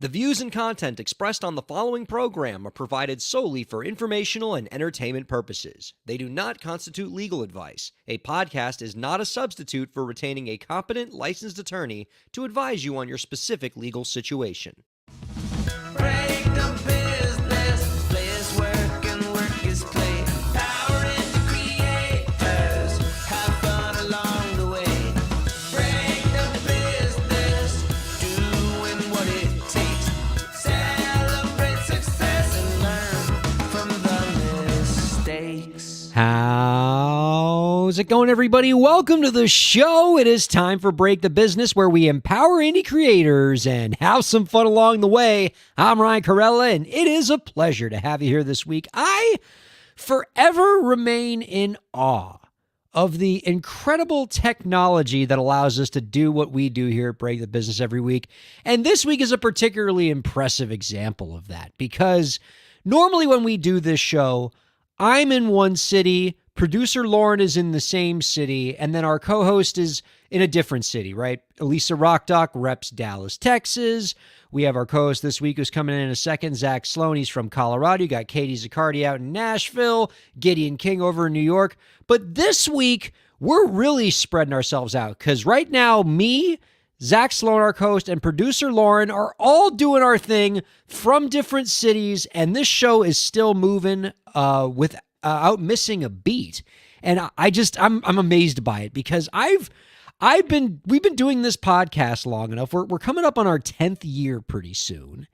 The views and content expressed on the following program are provided solely for informational and entertainment purposes. They do not constitute legal advice. A podcast is not a substitute for retaining a competent, licensed attorney to advise you on your specific legal situation. Break the business, play is work and work is play. Power into creators, have fun along the way. Break the business, doing what it takes. Celebrate success and learn from the mistakes. How's it going, everybody? Welcome to the show. It is time for Break the Business, where we empower indie creators and have some fun along the way. I'm Ryan Kairalla, and it is a pleasure to have you here this week. I forever remain in awe of the incredible technology that allows us to do what we do here at Break the Business every week. And this week is a particularly impressive example of that, because normally when we do this show, I'm in one city, producer Lauren is in the same city, and then our co-host is in a different city, right? Elisa Rockdock reps Dallas, Texas. We have our co-host this week who's coming in a second, Zach Sloan. He's from Colorado. You got Katie Zaccardi out in Nashville, Gideon King over in New York. But this week, we're really spreading ourselves out, because right now, me, Zach Sloan, our co-host, and producer Lauren are all doing our thing from different cities, and this show is still moving without missing a beat. And I'm amazed by it, because we've been doing this podcast long enough. We're coming up on our 10th year pretty soon,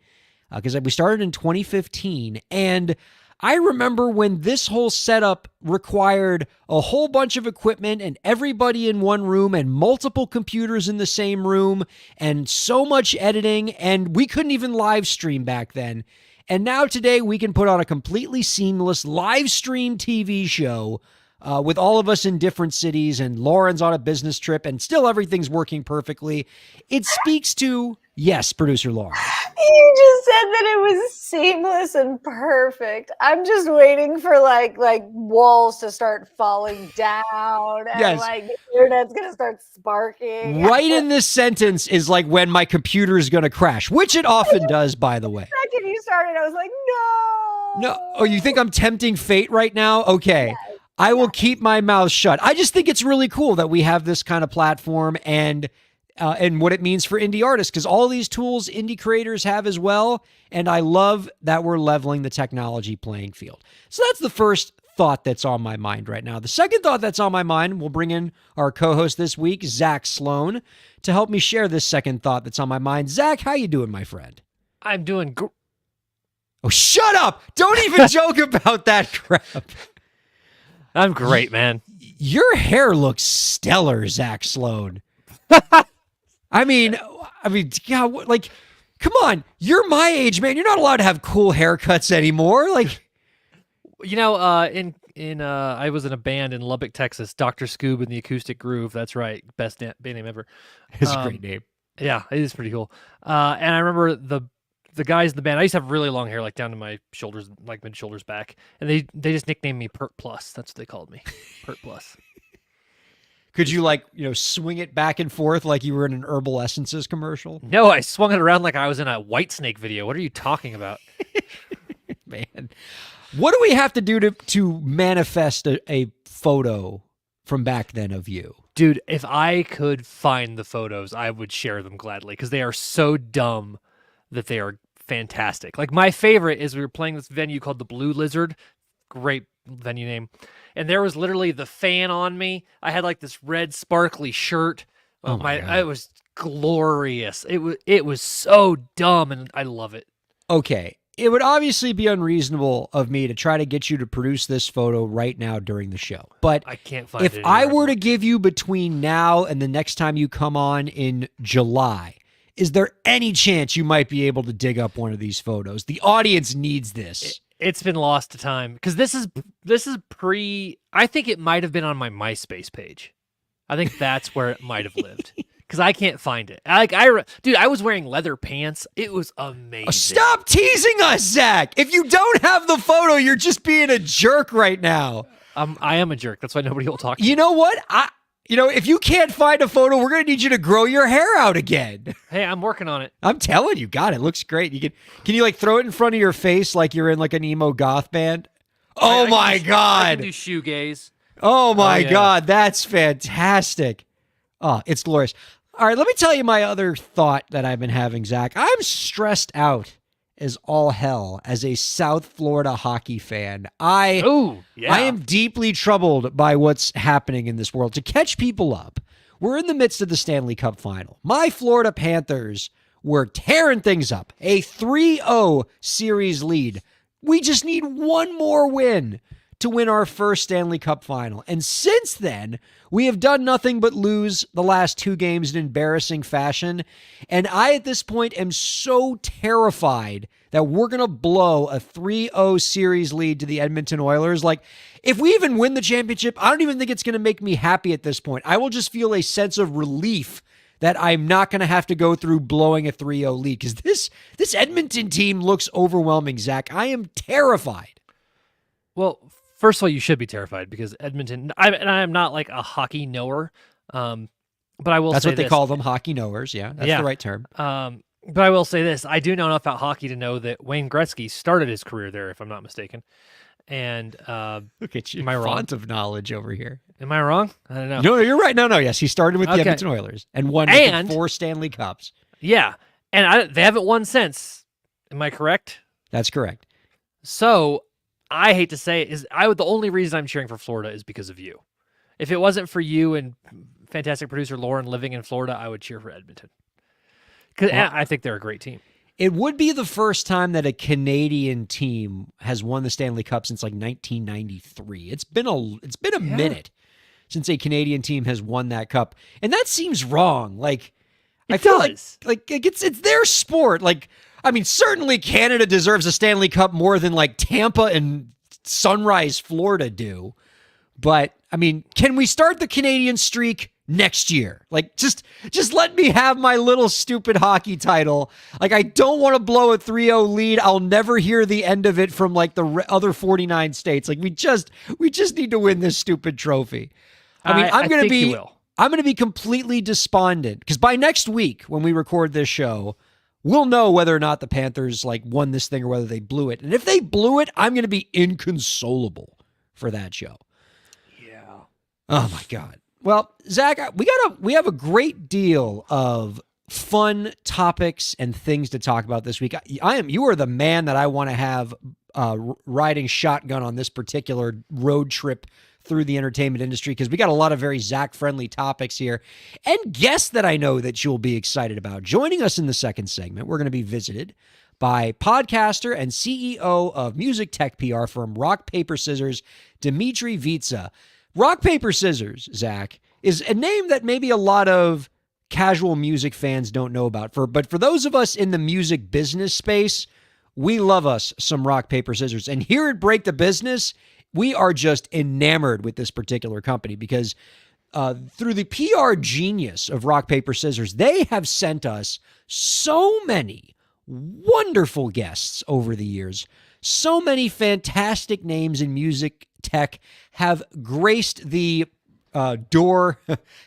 because we started in 2015, and I remember when this whole setup required a whole bunch of equipment and everybody in one room and multiple computers in the same room and so much editing, and we couldn't even live stream back then. And now today we can put on a completely seamless live stream TV show with all of us in different cities, and Lauren's on a business trip, and still everything's working perfectly. It speaks to, yes, producer Lauren. You just said that it was seamless and perfect. I'm just waiting for like walls to start falling down, and Yes. like the internet's gonna start sparking. Right in this sentence is like when my computer is going to crash, which it often does, by the way. The second you started, I was like, no. No, oh, you think I'm tempting fate right now? Okay. Yes. I will keep my mouth shut. I just think it's really cool that we have this kind of platform and what it means for indie artists, because all these tools indie creators have as well. And I love that we're leveling the technology playing field. So that's the first thought that's on my mind right now. The second thought that's on my mind, we'll bring in our co-host this week, Zach Sloan, to help me share this second thought that's on my mind. Zach, how you doing, my friend? I'm doing Oh, shut up! Don't even joke about that crap. I'm great, man. Your hair looks stellar, Zach Sloan. I mean, God, like, come on. You're my age, man. You're not allowed to have cool haircuts anymore. Like, You know, I was in a band in Lubbock, Texas, Dr. Scoob and the Acoustic Groove. That's right. Best band name ever. it's a great name. Yeah, it is pretty cool. And I remember the guys in the band, I used to have really long hair, like down to my shoulders, like mid-shoulders back. And they just nicknamed me Pert Plus. That's what they called me. Pert Plus. Could you, like, swing it back and forth like you were in an Herbal Essences commercial? No, I swung it around like I was in a Whitesnake video. What are you talking about? Man, what do we have to do to manifest a photo from back then of you? Dude, if I could find the photos, I would share them gladly, because they are so dumb that they are fantastic. Like, my favorite is we were playing this venue called the Blue Lizard. Great venue name. And there was literally the fan on me. I had like this red sparkly shirt. Oh my God. It was glorious. It was so dumb, and I love it. Okay. It would obviously be unreasonable of me to try to get you to produce this photo right now during the show. But I can't find it if I anywhere. were to give you between now and the next time you come on in July, is there any chance you might be able to dig up one of these photos? The audience needs this. It's been lost to time, because this is pre. I think it might have been on my MySpace page. I think that's where it might have lived, because I can't find it. Dude, I was wearing leather pants. It was amazing. Stop teasing us, Zach. If you don't have the photo, you're just being a jerk right now. I am a jerk. That's why nobody will talk to me. You know what? if you can't find a photo, we're going to need you to grow your hair out again. Hey, I'm working on it. I'm telling you, God, it looks great. Can you like throw it in front of your face like you're in like an emo goth band? Oh my I God. can do shoegaze. Oh my yeah. God. That's fantastic. Oh, it's glorious. All right, let me tell you my other thought that I've been having, Zach. I'm stressed out as all hell as a South Florida hockey fan. I am deeply troubled by what's happening in this world. To catch people up, we're in the midst of the Stanley Cup final. My Florida Panthers were tearing things up. A 3-0 series lead. We just need one more win to win our first Stanley Cup final. And since then, we have done nothing but lose the last 2 games in embarrassing fashion. And I, at this point, am so terrified that we're going to blow a 3-0 series lead to the Edmonton Oilers. Like, if we even win the championship, I don't even think it's going to make me happy at this point. I will just feel a sense of relief that I'm not going to have to go through blowing a 3-0 lead, because this Edmonton team looks overwhelming, Zach. I am terrified. Well, first of all, you should be terrified because Edmonton, I'm not like a hockey knower, but I will say that's what they this. call them, hockey knowers. Yeah, that's the right term. But I will say this. I do know enough about hockey to know that Wayne Gretzky started his career there, if I'm not mistaken. And look at you, am I wrong? font of knowledge over here. Am I wrong? I don't know. No, you're right. No, yes. He started with the Edmonton Oilers and won I think, 4 Stanley Cups. Yeah, and they haven't won since. Am I correct? That's correct. So I hate to say it, the only reason I'm cheering for Florida is because of you. If it wasn't for you and fantastic producer Lauren living in Florida, I would cheer for Edmonton. Because I think they're a great team. It would be the first time that a Canadian team has won the Stanley Cup since like 1993. It's been a minute since a Canadian team has won that cup, and that seems wrong. Like, I feel like it's their sport. Like, I mean, certainly Canada deserves a Stanley Cup more than like Tampa and Sunrise, Florida do. But I mean, can we start the Canadian streak next year? Like, just let me have my little stupid hockey title. Like, I don't want to blow a 3-0 lead. I'll never hear the end of it from like the other 49 states. Like, we just need to win this stupid trophy. I mean, I'm going to be completely despondent because by next week when we record this show, we'll know whether or not the Panthers like won this thing or whether they blew it. And if they blew it, I'm going to be inconsolable for that show. Oh my God. Well, Zach, we have a great deal of fun topics and things to talk about this week. You are the man that I want to have riding shotgun on this particular road trip through the entertainment industry, because we got a lot of very Zach-friendly topics here and guests that I know that you'll be excited about. Joining us in the second segment, we're going to be visited by podcaster and CEO of music tech PR firm Rock Paper Scissors, Dimitri Vitsa. Rock, Paper, Scissors, Zach, is a name that maybe a lot of casual music fans don't know about. But for those of us in the music business space, we love us some Rock, Paper, Scissors. And here at Break the Business, we are just enamored with this particular company because through the PR genius of Rock, Paper, Scissors, they have sent us so many wonderful guests over the years. So many fantastic names in music tech have graced the door,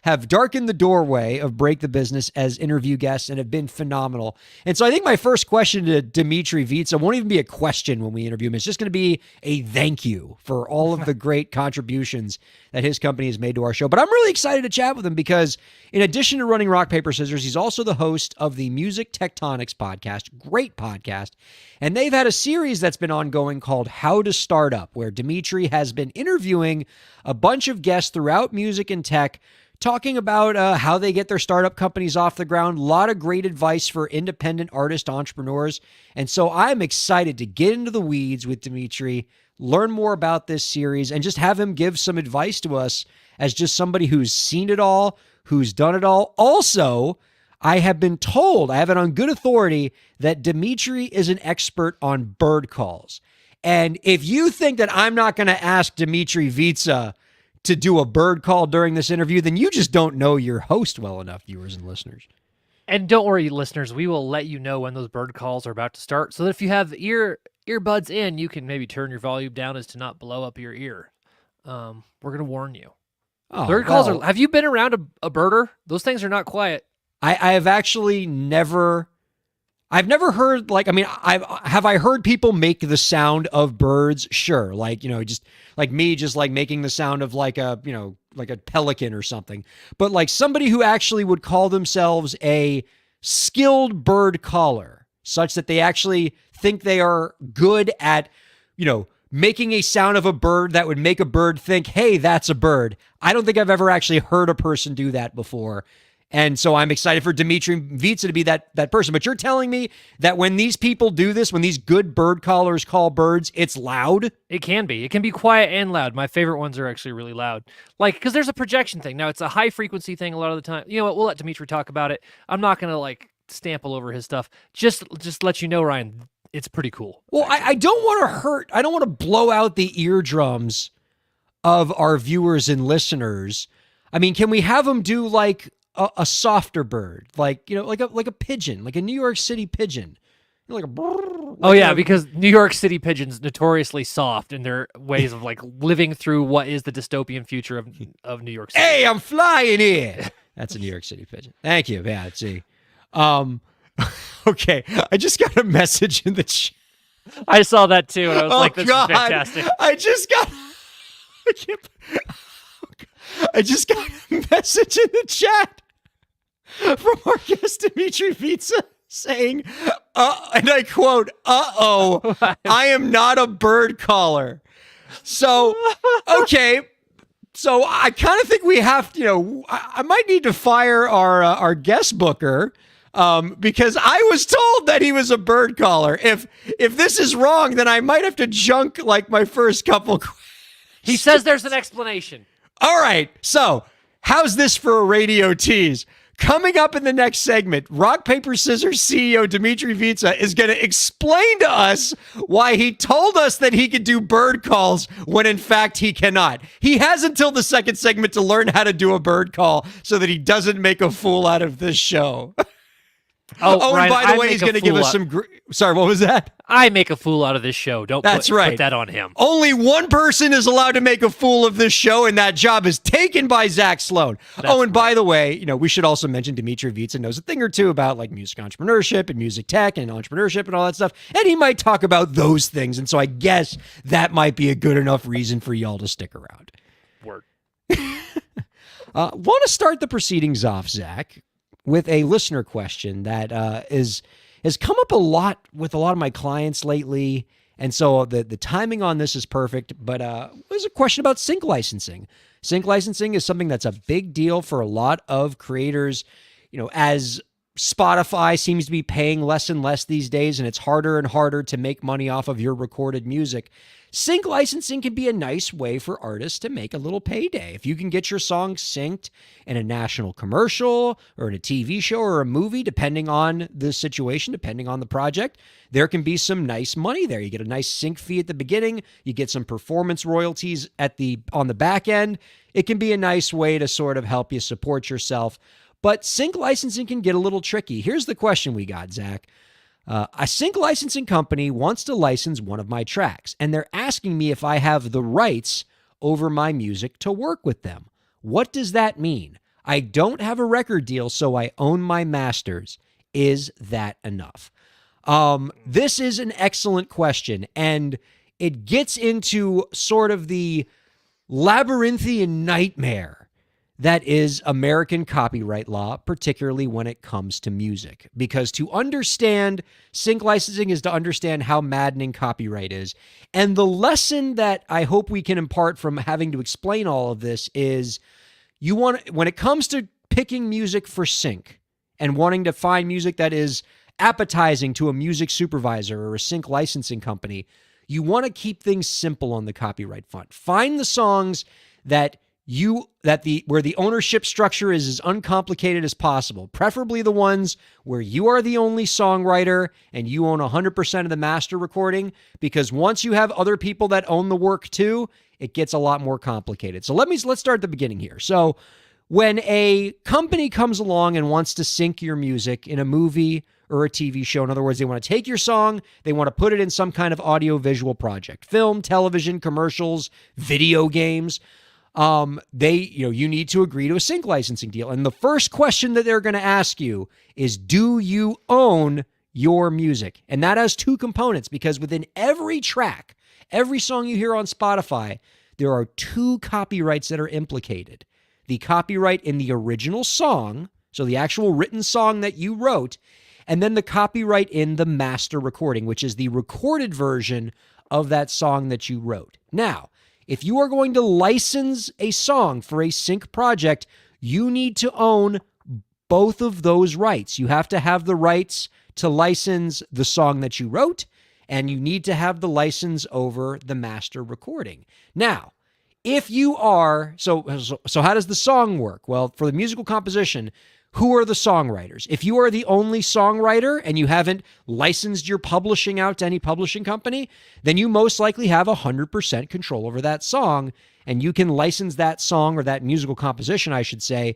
have darkened the doorway of Break the Business as interview guests and have been phenomenal. And so I think my first question to Dimitri Vitsa won't even be a question when we interview him. It's just going to be a thank you for all of the great contributions that his company has made to our show. But I'm really excited to chat with him because in addition to running Rock, Paper, Scissors, he's also the host of the Music Tectonics podcast, great podcast. And they've had a series that's been ongoing called How to Start Up, where Dimitri has been interviewing a bunch of guests throughout music and tech, talking about how they get their startup companies off the ground. A lot of great advice for independent artist entrepreneurs. And so I'm excited to get into the weeds with Dimitri, learn more about this series, and just have him give some advice to us as just somebody who's seen it all, who's done it all. Also, I have been told, I have it on good authority, that Dimitri is an expert on bird calls. And if you think that I'm not going to ask Dimitri Vitsa to do a bird call during this interview, then you just don't know your host well enough, viewers and listeners. And don't worry, listeners, we will let you know when those bird calls are about to start, so that if you have earbuds in, you can maybe turn your volume down as to not blow up your ear. We're going to warn you. Oh, Bird calls well, are. Have you been around a birder? Those things are not quiet. I have actually never. I've never heard have I heard people make the sound of birds? Sure. Like, just like me just like making the sound of like a pelican or something. But like somebody who actually would call themselves a skilled bird caller, such that they actually think they are good at, making a sound of a bird that would make a bird think, "Hey, that's a bird." I don't think I've ever actually heard a person do that before. And so I'm excited for Dimitri Vitsa to be that person. But you're telling me that when these people do this, when these good bird callers call birds, it's loud? It can be. It can be quiet and loud. My favorite ones are actually really loud. Like, because there's a projection thing. Now, it's a high frequency thing a lot of the time. You know what? We'll let Dimitri talk about it. I'm not going to, like, stamp all over his stuff. Just let you know, Ryan, it's pretty cool. Well, I don't want to blow out the eardrums of our viewers and listeners. I mean, can we have them do, like, a softer bird, like a pigeon, like a New York City pigeon, like a. Oh yeah, because New York City pigeons notoriously soft in their ways of like living through what is the dystopian future of New York City. Hey, I'm flying here. That's a New York City pigeon. Thank you. Yeah, see. Okay, I just got a message in the chat. I saw that too, and I was like, "This God. is fantastic." I just got a message in the chat from our guest Dimitri Vitsa saying, and I quote, "Uh-oh, I am not a bird caller." So, okay. So I kind of think we have to, I might need to fire our guest booker because I was told that he was a bird caller. If this is wrong, then I might have to junk like my first couple. He says there's an explanation. All right, so how's this for a radio tease? Coming up in the next segment, Rock, Paper, Scissors CEO Dimitri Vitsa is going to explain to us why he told us that he could do bird calls when in fact he cannot. He has until the second segment to learn how to do a bird call so that he doesn't make a fool out of this show. Oh, and Ryan, by the way, he's going to give us some... Sorry, what was that? I make a fool out of this show. That's right. Put that on him. Only one person is allowed to make a fool of this show, and that job is taken by Zach Sloan. By the way, we should also mention Dimitri Vitsa knows a thing or two about like music entrepreneurship and music tech and entrepreneurship and all that stuff, and he might talk about those things. And so I guess that might be a good enough reason for y'all to stick around. Word. Want to start the proceedings off, Zach, with a listener question that has come up a lot with a lot of my clients lately. And so the timing on this is perfect, but there's a question about sync licensing. Sync licensing is something that's a big deal for a lot of creators, as Spotify seems to be paying less and less these days, and it's harder and harder to make money off of your recorded music. Sync licensing can be a nice way for artists to make a little payday. If you can get your song synced in a national commercial or in a TV show or a movie, depending on the situation, depending on the project, there can be some nice money there. You get a nice sync fee at the beginning. You get some performance royalties on the back end. It can be a nice way to sort of help you support yourself. But sync licensing can get a little tricky. Here's the question we got, Zach. A sync licensing company wants to license one of my tracks, and they're asking me if I have the rights over my music to work with them. What does that mean? I don't have a record deal, so I own my masters. Is that enough? This is an excellent question, and it gets into sort of the labyrinthian nightmare that is American copyright law, particularly when it comes to music. Because to understand sync licensing is to understand how maddening copyright is. And the lesson that I hope we can impart from having to explain all of this is when it comes to picking music for sync and wanting to find music that is appetizing to a music supervisor or a sync licensing company, you want to keep things simple on the copyright front. Find the songs where the ownership structure is as uncomplicated as possible, preferably the ones where you are the only songwriter and you own 100% of the master recording, because once you have other people that own the work too, it gets a lot more complicated. So let's start at the beginning here. So when a company comes along and wants to sync your music in a movie or a TV show, in other words, they want to take your song, they want to put it in some kind of audio-visual project, film, television, commercials, video games. you need to agree to a sync licensing deal. And the first question that they're going to ask you is, do you own your music? And that has two components, because within every track, every song you hear on Spotify, there are two copyrights that are implicated. The copyright in the original song, so the actual written song that you wrote, and then the copyright in the master recording, which is the recorded version of that song that you wrote. Now, if you are going to license a song for a sync project, you need to own both of those rights. You have to have the rights to license the song that you wrote, and you need to have the license over the master recording. Now, if you are, so how does the song work? Well, for the musical composition, who are the songwriters? If you are the only songwriter and you haven't licensed your publishing out to any publishing company, then you most likely have 100% control over that song, and you can license that song, or that musical composition, I should say,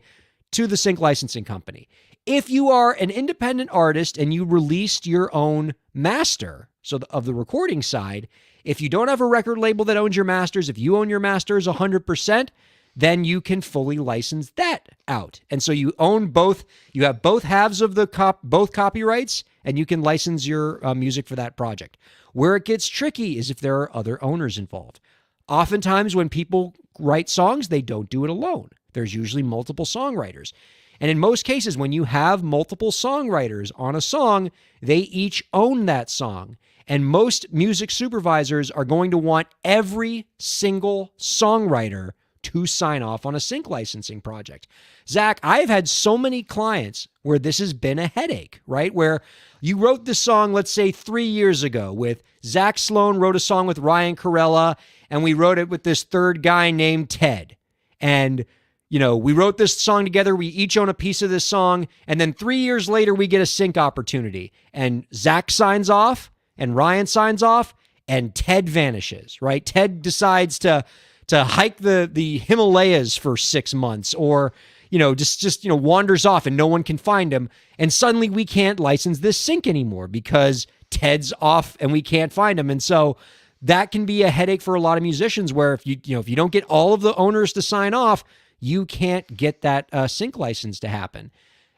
to the sync licensing company. If you are an independent artist and you released your own master, so of the recording side, if you don't have a record label that owns your masters, if you own your masters 100%, then you can fully license that out. And so you own both, you have both halves of the both copyrights, and you can license your music for that project. Where it gets tricky is if there are other owners involved. Oftentimes when people write songs, they don't do it alone. There's usually multiple songwriters. And in most cases, when you have multiple songwriters on a song, they each own that song. And most music supervisors are going to want every single songwriter to sign off on a sync licensing project. Zach, I've had so many clients where this has been a headache, right? Where you wrote this song, let's say 3 years ago, with Zach Sloan wrote a song with Ryan Kairalla, and we wrote it with this third guy named Ted. And, we wrote this song together. We each own a piece of this song. And then 3 years later, we get a sync opportunity. And Zach signs off, and Ryan signs off, and Ted vanishes, right? Ted decides to hike the Himalayas for 6 months, or, just wanders off and no one can find him. And suddenly we can't license this sync anymore because Ted's off and we can't find him. And so that can be a headache for a lot of musicians, where if you don't get all of the owners to sign off, you can't get that sync license to happen.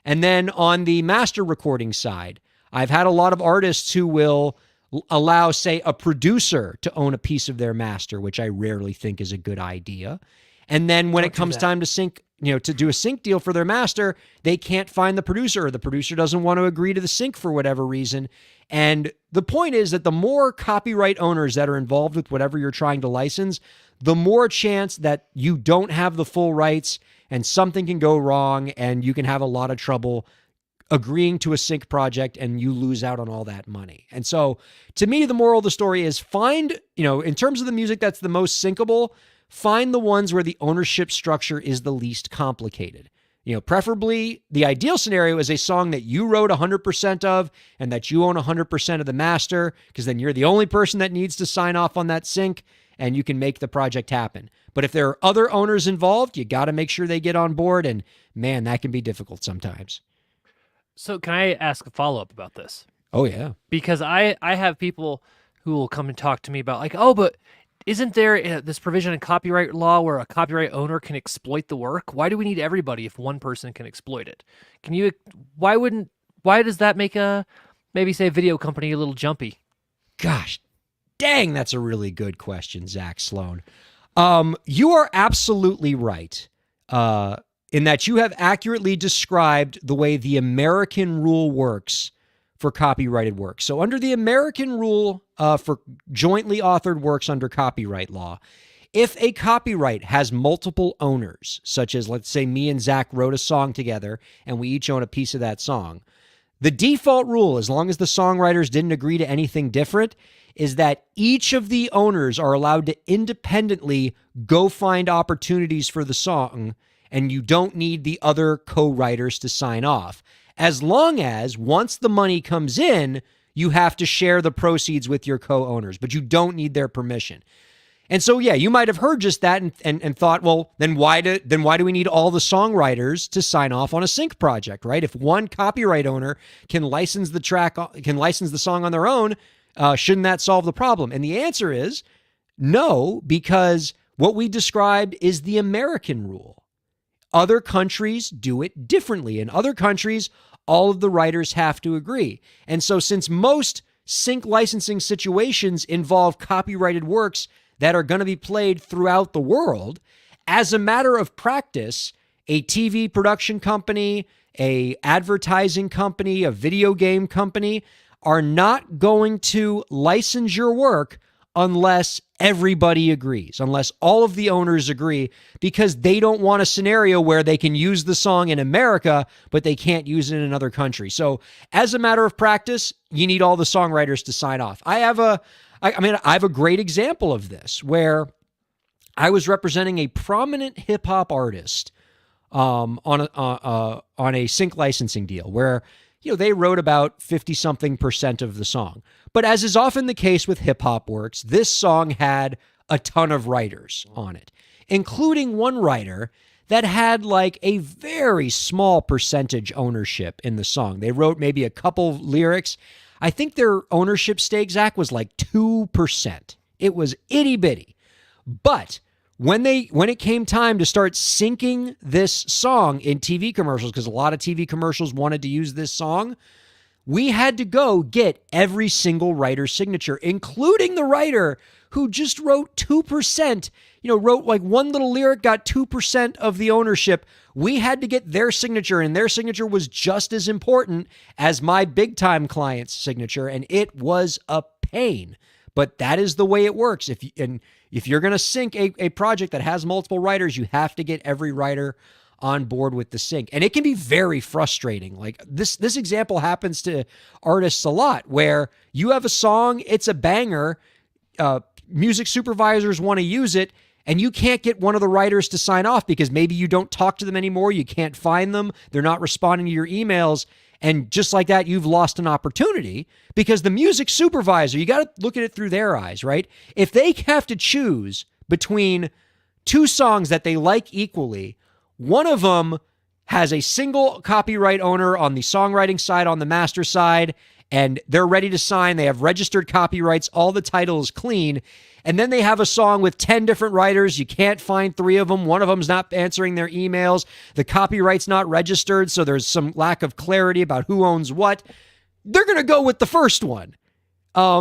And then on the master recording side, I've had a lot of artists who will allow, say, a producer to own a piece of their master, which I rarely think is a good idea. And then when it comes time to sync, to do a sync deal for their master, they can't find the producer, or the producer doesn't want to agree to the sync for whatever reason. And the point is that the more copyright owners that are involved with whatever you're trying to license, the more chance that you don't have the full rights and something can go wrong and you can have a lot of trouble agreeing to a sync project and you lose out on all that money. And so to me, the moral of the story is find, in terms of the music that's the most syncable, find the ones where the ownership structure is the least complicated. Preferably the ideal scenario is a song that you wrote 100% of and that you own 100% of the master, because then you're the only person that needs to sign off on that sync and you can make the project happen. But if there are other owners involved, you got to make sure they get on board, and man, that can be difficult sometimes. So can I ask a follow-up about this? Oh, yeah. Because I have people who will come and talk to me about, like, oh, but isn't there this provision in copyright law where a copyright owner can exploit the work? Why do we need everybody if one person can exploit it? Why does that make maybe say a video company a little jumpy? Gosh, dang, that's a really good question, Zach Sloan. You are absolutely right. In that you have accurately described the way the American rule works for copyrighted works. So under the American rule for jointly authored works under copyright law, if a copyright has multiple owners, such as, let's say, me and Zach wrote a song together and we each own a piece of that song, the default rule, as long as the songwriters didn't agree to anything different, is that each of the owners are allowed to independently go find opportunities for the song, and you don't need the other co-writers to sign off. As long as once the money comes in, you have to share the proceeds with your co-owners, but you don't need their permission. And so, yeah, you might have heard just that and thought, well, then why do we need all the songwriters to sign off on a sync project, right? If one copyright owner can license the song on their own, shouldn't that solve the problem? And the answer is no, because What we described is the American rule. Other countries do it differently. In other countries, all of the writers have to agree. And so since most sync licensing situations involve copyrighted works that are going to be played throughout the world, as a matter of practice, a TV production company, a advertising company, a video game company are not going to license your work unless everybody agrees, unless all of the owners agree, because they don't want a scenario where they can use the song in America, but they can't use it in another country. So as a matter of practice, you need all the songwriters to sign off. I have a great example of this where I was representing a prominent hip hop artist on a sync licensing deal where, they wrote about 50-something% of the song. But as is often the case with hip hop works, this song had a ton of writers on it, including one writer that had like a very small percentage ownership in the song. They wrote maybe a couple lyrics. I think their ownership stake, Zach, was like 2%. It was itty bitty. But when it came time to start syncing this song in TV commercials, because a lot of TV commercials wanted to use this song, we had to go get every single writer's signature, including the writer who just wrote 2%, wrote like one little lyric, got 2% of the ownership. We had to get their signature, and their signature was just as important as my big time client's signature, and it was a pain. But that is the way it works. If you're going to sync a project that has multiple writers, you have to get every writer on board with the sync. And it can be very frustrating. Like this example happens to artists a lot where you have a song, it's a banger, music supervisors want to use it, and you can't get one of the writers to sign off because maybe you don't talk to them anymore, you can't find them, they're not responding to your emails. And just like that, you've lost an opportunity because the music supervisor, you got to look at it through their eyes, right? If they have to choose between two songs that they like equally, one of them has a single copyright owner on the songwriting side, on the master side, and they're ready to sign. They have registered copyrights. All the title is clean. And then they have a song with 10 different writers. You can't find three of them. One of them's not answering their emails. The copyright's not registered, so there's some lack of clarity about who owns what. They're going to go with the first one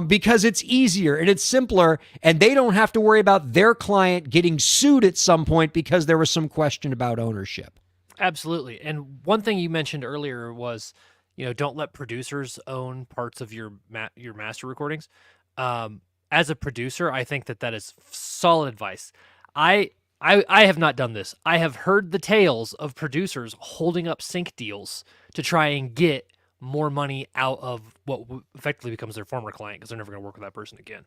because it's easier and it's simpler, and they don't have to worry about their client getting sued at some point because there was some question about ownership. Absolutely. And one thing you mentioned earlier was, don't let producers own parts of your master recordings. As a producer, I think that is solid advice. I have not done this. I have heard the tales of producers holding up sync deals to try and get more money out of what effectively becomes their former client because they're never going to work with that person again.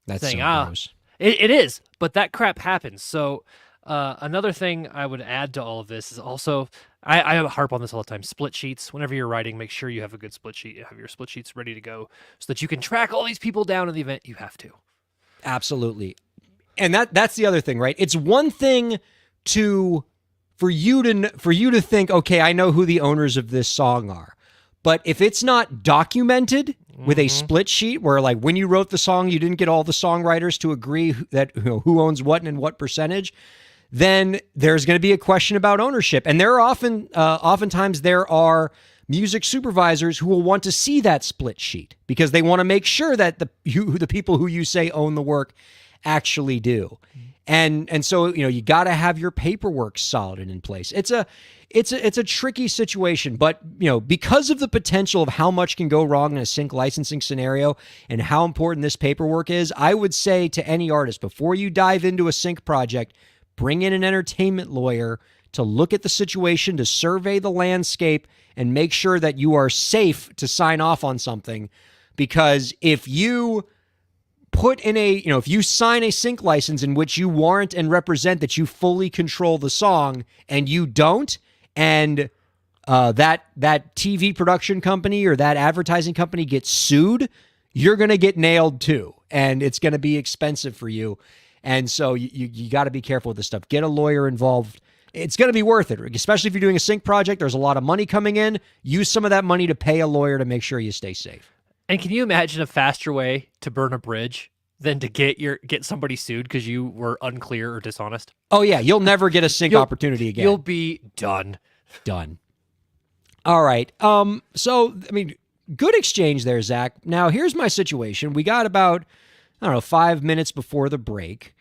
That's saying, so gross. It is, but that crap happens. So another thing I would add to all of this is also, I harp on this all the time, split sheets. Whenever you're writing, make sure you have a good split sheet. You have your split sheets ready to go so that you can track all these people down in the event you have to. Absolutely. And that's the other thing, right? It's one thing for you to think, okay, I know who the owners of this song are. But if it's not documented with a split sheet where like when you wrote the song, you didn't get all the songwriters to agree that who owns what and in what percentage, then there's going to be a question about ownership. And there are oftentimes there are music supervisors who will want to see that split sheet because they want to make sure that the people who you say own the work actually do. And so, you got to have your paperwork solid and in place. It's a tricky situation, but because of the potential of how much can go wrong in a sync licensing scenario and how important this paperwork is, I would say to any artist, before you dive into a sync project, bring in an entertainment lawyer to look at the situation, to survey the landscape, and make sure that you are safe to sign off on something. Because if you if you sign a sync license in which you warrant and represent that you fully control the song and you don't, and that TV production company or that advertising company gets sued, you're going to get nailed too. And it's going to be expensive for you. And so you got to be careful with this stuff. Get a lawyer involved. It's going to be worth it, especially if you're doing a sync project. There's a lot of money coming in. Use some of that money to pay a lawyer to make sure you stay safe. And can you imagine a faster way to burn a bridge than to get somebody sued because you were unclear or dishonest? Oh yeah, you'll never get a sync opportunity again. You'll be done. Done. All right. So I mean, good exchange there, Zach. Now here's my situation. We got about 5 minutes before the break.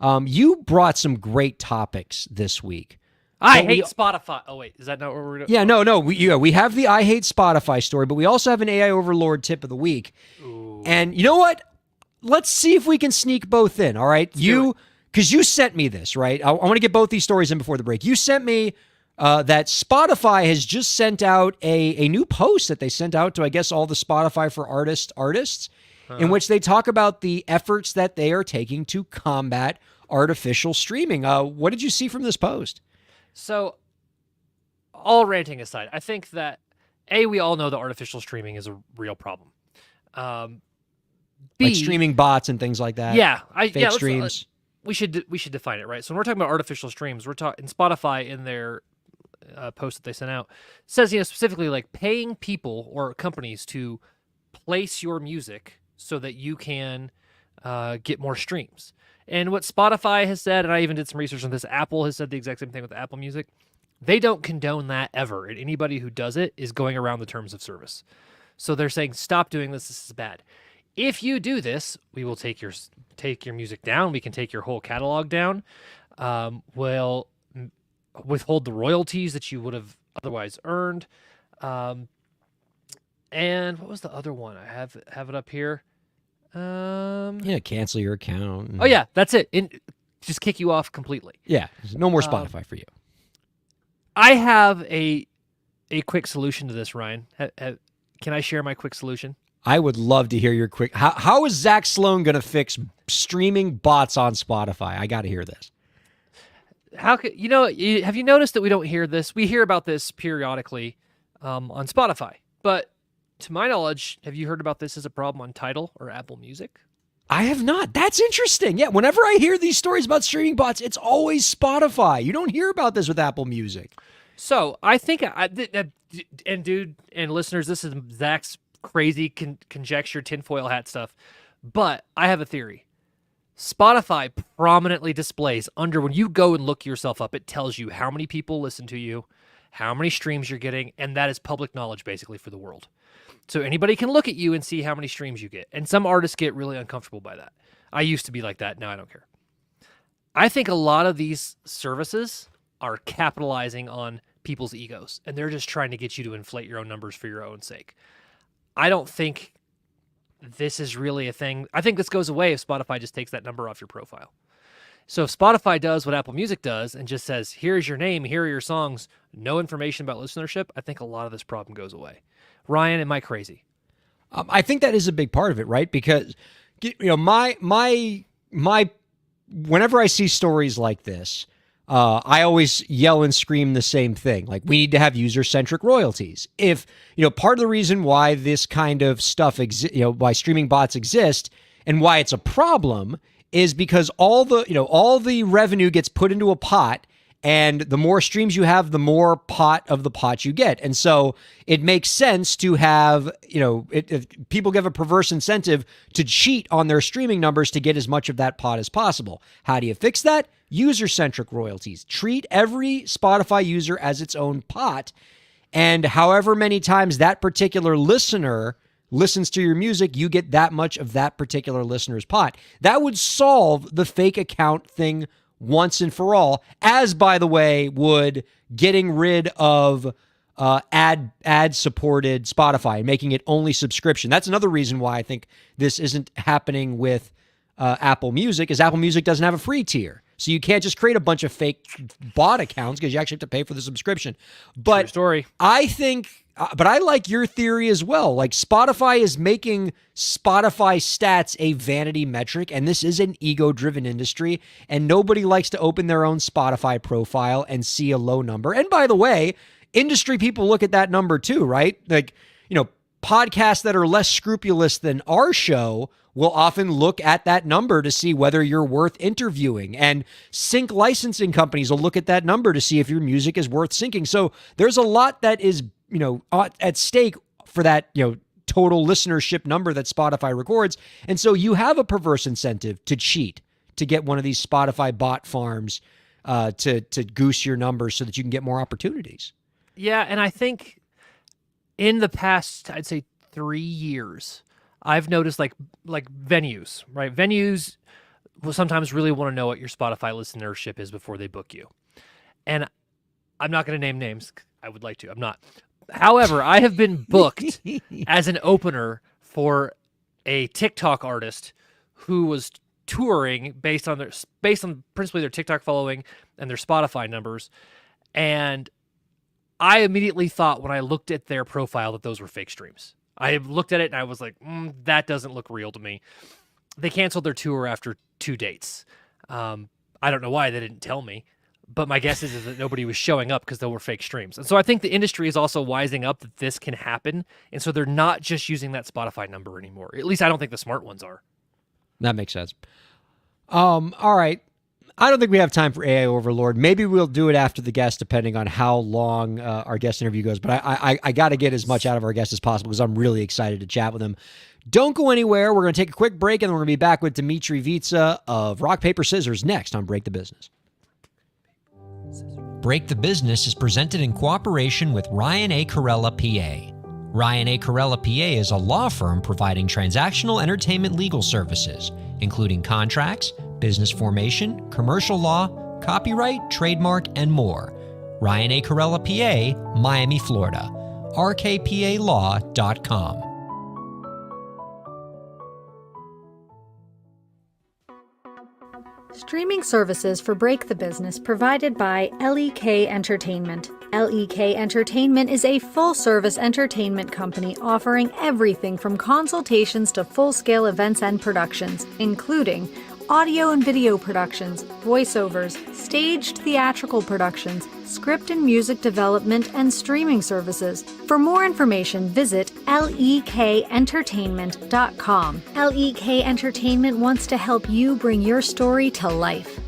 You brought some great topics this week. I hate Spotify. Oh wait, is that not what we're doing? Yeah, no. We have the I hate Spotify story, but we also have an AI overlord tip of the week. Ooh. And you know what? Let's see if we can sneak both in. All right, because you sent me this, right? I want to get both these stories in before the break. You sent me that Spotify has just sent out a new post that they sent out to, I guess, all the Spotify for artists, in which they talk about the efforts that they are taking to combat artificial streaming. What did you see from this post? So, all ranting aside, I think that we all know that artificial streaming is a real problem. B, like streaming bots and things like that. Yeah, fake streams. We should define it, right? So when we're talking about artificial streams, we're talking Spotify in their post that they sent out says specifically like paying people or companies to place your music so that you can get more streams. And what Spotify has said, and I even did some research on this, Apple has said the exact same thing with Apple Music. They don't condone that ever, and anybody who does it is going around the terms of service. So they're saying, stop doing this. This is bad. If you do this, we will take your music down. We can take your whole catalog down. We'll withhold the royalties that you would have otherwise earned. And what was the other one? I have it up here. Cancel your account. Oh yeah, that's it. Just kick you off completely. Yeah, no more Spotify for you. I have a quick solution to this, Ryan. Can I share my quick solution? I would love to hear your quick. How is Zach Sloan going to fix streaming bots on Spotify? I got to hear this. How could have you noticed that we don't hear this? We hear about this periodically on Spotify, but to my knowledge, have you heard about this as a problem on Tidal or Apple Music? I have not. That's interesting. Yeah, whenever I hear these stories about streaming bots, it's always Spotify. You don't hear about this with Apple Music. So I think, and dude and listeners, this is Zach's crazy conjecture, tinfoil hat stuff, but I have a theory. Spotify prominently displays when you go and look yourself up, it tells you how many people listen to you, how many streams you're getting, and that is public knowledge basically for the world. So anybody can look at you and see how many streams you get. And some artists get really uncomfortable by that. I used to be like that. Now I don't care. I think a lot of these services are capitalizing on people's egos, and they're just trying to get you to inflate your own numbers for your own sake. I don't think this is really a thing. I think this goes away if Spotify just takes that number off your profile. So if Spotify does what Apple Music does and just says, here's your name, here are your songs, no information about listenership, I think a lot of this problem goes away. Ryan, am I crazy? I think that is a big part of it, right? Because my whenever I see stories like this, I always yell and scream the same thing. Like, we need to have user-centric royalties. If, part of the reason why this kind of stuff why streaming bots exist and why it's a problem is because all the revenue gets put into a pot, and the more streams you have, the more pot of the pot you get. And so it makes sense to have, if people give a perverse incentive to cheat on their streaming numbers to get as much of that pot as possible. How do you fix that? User-centric royalties. Treat every Spotify user as its own pot. And however many times that particular listener listens to your music, you get that much of that particular listener's pot. That would solve the fake account thing once and for all, as, by the way, would getting rid of ad-supported Spotify and making it only subscription. That's another reason why I think this isn't happening with Apple Music, is Apple Music doesn't have a free tier. So you can't just create a bunch of fake bot accounts because you actually have to pay for the subscription. But true story. I think, but I like your theory as well. Like, Spotify is making Spotify stats a vanity metric, and this is an ego-driven industry, and nobody likes to open their own Spotify profile and see a low number. And by the way, industry people look at that number too, right? Like, podcasts that are less scrupulous than our show will often look at that number to see whether you're worth interviewing. And sync licensing companies will look at that number to see if your music is worth syncing. So there's a lot that is, at stake for that, total listenership number that Spotify records. And so you have a perverse incentive to cheat, to get one of these Spotify bot farms to goose your numbers so that you can get more opportunities. Yeah, and I think in the past, I'd say 3 years, I've noticed like venues, right? Venues will sometimes really want to know what your Spotify listenership is before they book you. And I'm not going to name names. I would like to. I'm not. However, I have been booked as an opener for a TikTok artist who was touring based on principally their TikTok following and their Spotify numbers. And I immediately thought when I looked at their profile that those were fake streams. I looked at it and I was like, that doesn't look real to me. They canceled their tour after 2 dates. I don't know why they didn't tell me, but my guess is that nobody was showing up because they were fake streams. And so I think the industry is also wising up that this can happen. And so they're not just using that Spotify number anymore. At least I don't think the smart ones are. That makes sense. All right. I don't think we have time for AI Overlord. Maybe we'll do it after the guest, depending on how long our guest interview goes. But I got to get as much out of our guest as possible because I'm really excited to chat with him. Don't go anywhere. We're going to take a quick break, and then we're going to be back with Dimitri Vitsa of Rock, Paper, Scissors next on Break the Business. Break the Business is presented in cooperation with Ryan A. Kairalla, PA. Ryan A. Kairalla, PA is a law firm providing transactional entertainment legal services, including contracts, business formation, commercial law, copyright, trademark, and more. Ryan A. Kairalla, PA, Miami, Florida. rkpalaw.com. Streaming services for Break the Business provided by LEK Entertainment. LEK Entertainment is a full-service entertainment company offering everything from consultations to full-scale events and productions, including audio and video productions, voiceovers, staged theatrical productions, script and music development, and streaming services. For more information, visit lekentertainment.com. LEK Entertainment wants to help you bring your story to life.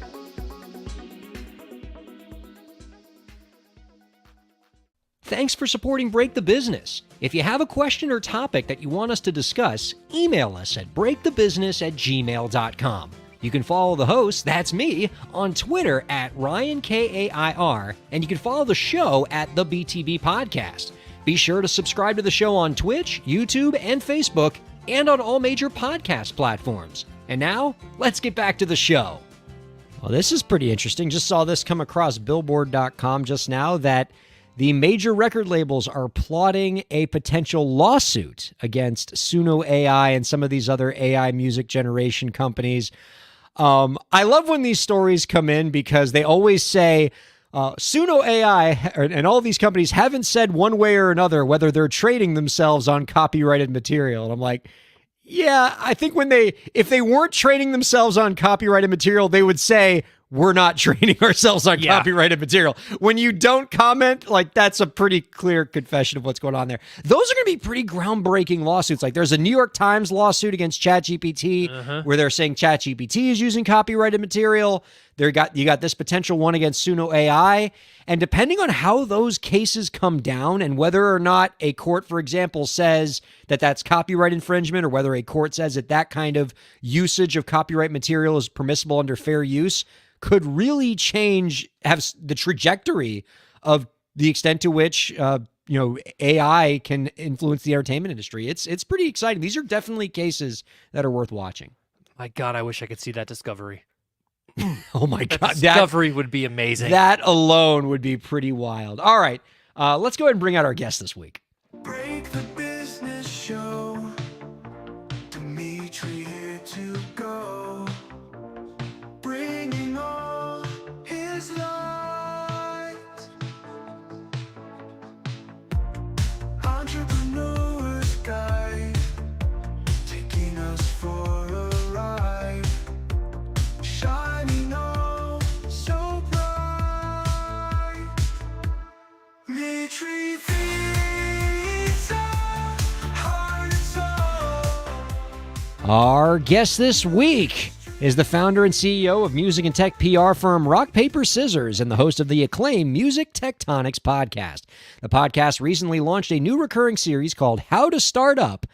Thanks for supporting Break the Business. If you have a question or topic that you want us to discuss, email us at breakthebusiness@gmail.com. You can follow the host, that's me, on Twitter at Ryan Kair, and you can follow the show at the BTB Podcast. Be sure to subscribe to the show on Twitch, YouTube, and Facebook, and on all major podcast platforms. And now, let's get back to the show. Well, this is pretty interesting. Just saw this come across Billboard.com just now that the major record labels are plotting a potential lawsuit against Suno AI and some of these other AI music generation companies. I love when these stories come in because they always say Suno AI and all these companies haven't said one way or another whether they're trading themselves on copyrighted material. And I'm like, yeah, I think if they weren't trading themselves on copyrighted material, they would say, we're not trading ourselves on copyrighted material. When you don't comment, like, that's a pretty clear confession of what's going on there. Those are going to be pretty groundbreaking lawsuits. Like, there's a New York Times lawsuit against ChatGPT where they're saying ChatGPT is using copyrighted material. You got this potential one against Suno AI. And depending on how those cases come down and whether or not a court, for example, says that that's copyright infringement or whether a court says that that kind of usage of copyright material is permissible under fair use, could really have the trajectory of the extent to which, AI can influence the entertainment industry. It's pretty exciting. These are definitely cases that are worth watching. My God, I wish I could see that Discovery. Oh my God. Discovery would be amazing. That alone would be pretty wild. All right. Let's go ahead and bring out our guest this week. Break the business show. Dimitri here to go. Bringing all his light. Entrepreneur's guide. Taking us for a ride. Shining all so bright. Dimitri Vitsa, heart and soul. Our guest this week is the founder and CEO of music and tech PR firm Rock, Paper, Scissors and the host of the acclaimed Music Tectonics podcast. The podcast recently launched a new recurring series called How to Start Up,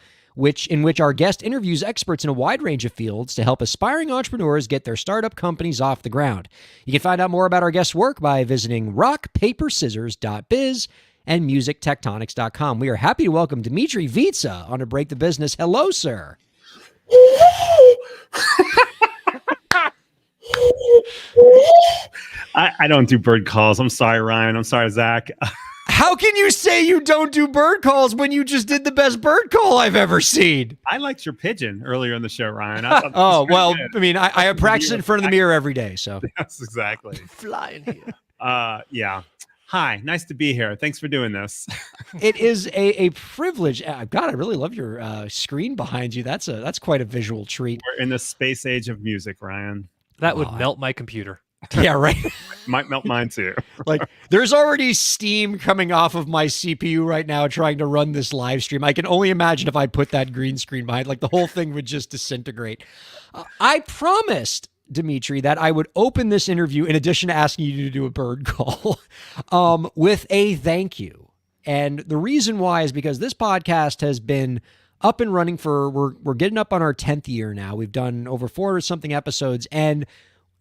in which our guest interviews experts in a wide range of fields to help aspiring entrepreneurs get their startup companies off the ground. You can find out more about our guest's work by visiting rockpaperscissors.biz and musictectonics.com. We are happy to welcome Dmitry Vitsa on To Break the Business. Hello, sir. I don't do bird calls. I'm sorry, Ryan. I'm sorry, Zach. How can you say you don't do bird calls when you just did the best bird call I've ever seen? I liked your pigeon earlier in the show, Ryan. Oh, well, good. I mean, I practice it in front of the mirror every day, so. Yes, exactly. Flying here. Yeah. Hi, nice to be here. Thanks for doing this. It is a privilege. God, I really love your screen behind you. That's quite a visual treat. We're in the space age of music, Ryan. That would melt my computer. Yeah, right. Might melt mine too. Like, there's already steam coming off of my CPU right now trying to run this live stream. I can only imagine if I put that green screen behind, like the whole thing would just disintegrate. I promised Dmitry that I would open this interview, in addition to asking you to do a bird call, with a thank you. And the reason why is because this podcast has been up and running we're getting up on our 10th year now. We've done over 400 something episodes, and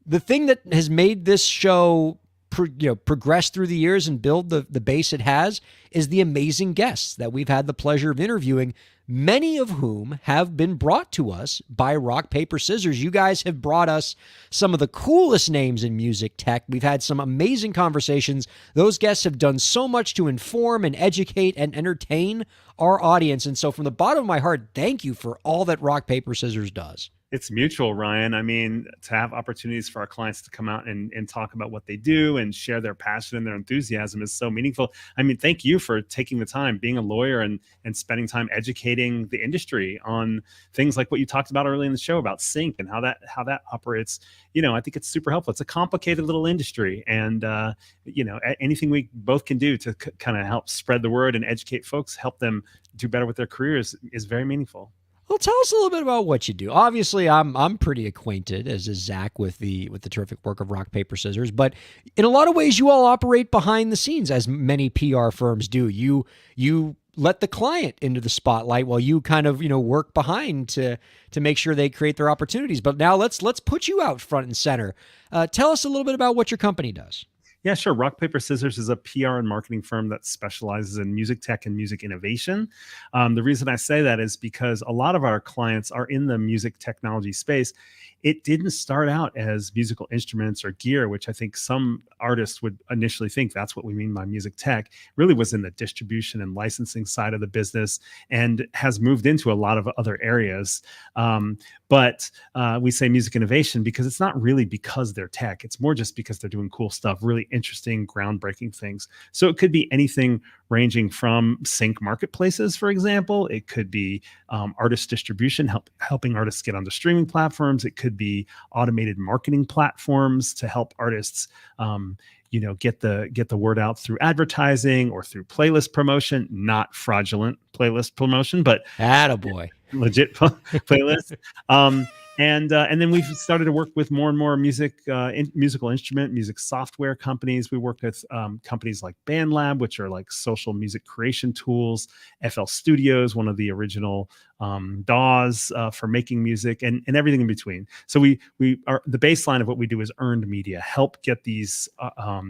the thing that has made this show progress through the years and build the base it has is the amazing guests that we've had the pleasure of interviewing, many of whom have been brought to us by Rock, Paper, Scissors. You guys have brought us some of the coolest names in music tech. We've had some amazing conversations. Those guests have done so much to inform and educate and entertain our audience. And so from the bottom of my heart, thank you for all that Rock, Paper, Scissors does. It's mutual, Ryan. I mean, to have opportunities for our clients to come out and talk about what they do and share their passion and their enthusiasm is so meaningful. I mean, thank you for taking the time, being a lawyer and spending time educating the industry on things like what you talked about early in the show about sync and how that operates. I think it's super helpful. It's a complicated little industry, and anything we both can do to kind of help spread the word and educate folks, help them do better with their careers is very meaningful. Well, tell us a little bit about what you do. Obviously, I'm pretty acquainted, as is Zach, with the terrific work of Rock, Paper, Scissors. But in a lot of ways, you all operate behind the scenes, as many PR firms do. You let the client into the spotlight while you kind of work behind to make sure they create their opportunities. But now let's put you out front and center. Tell us a little bit about what your company does. Yeah, sure. Rock, Paper, Scissors is a PR and marketing firm that specializes in music tech and music innovation. The reason I say that is because a lot of our clients are in the music technology space. It didn't start out as musical instruments or gear, which I think some artists would initially think that's what we mean by music tech. It really was in the distribution and licensing side of the business and has moved into a lot of other areas. But we say music innovation because it's not really because they're tech. It's more just because they're doing cool stuff, really interesting, groundbreaking things. So it could be anything ranging from sync marketplaces, for example. It could be artist distribution, helping artists get onto streaming platforms. It could be automated marketing platforms to help artists get the word out through advertising or through playlist promotion, not fraudulent playlist promotion, but attaboy. Legit playlist. And then we've started to work with more and more musical instrument, music software companies. We work with companies like BandLab, which are like social music creation tools, FL Studios, one of the original DAWs for making music, and everything in between. So we are, the baseline of what we do is earned media, help get these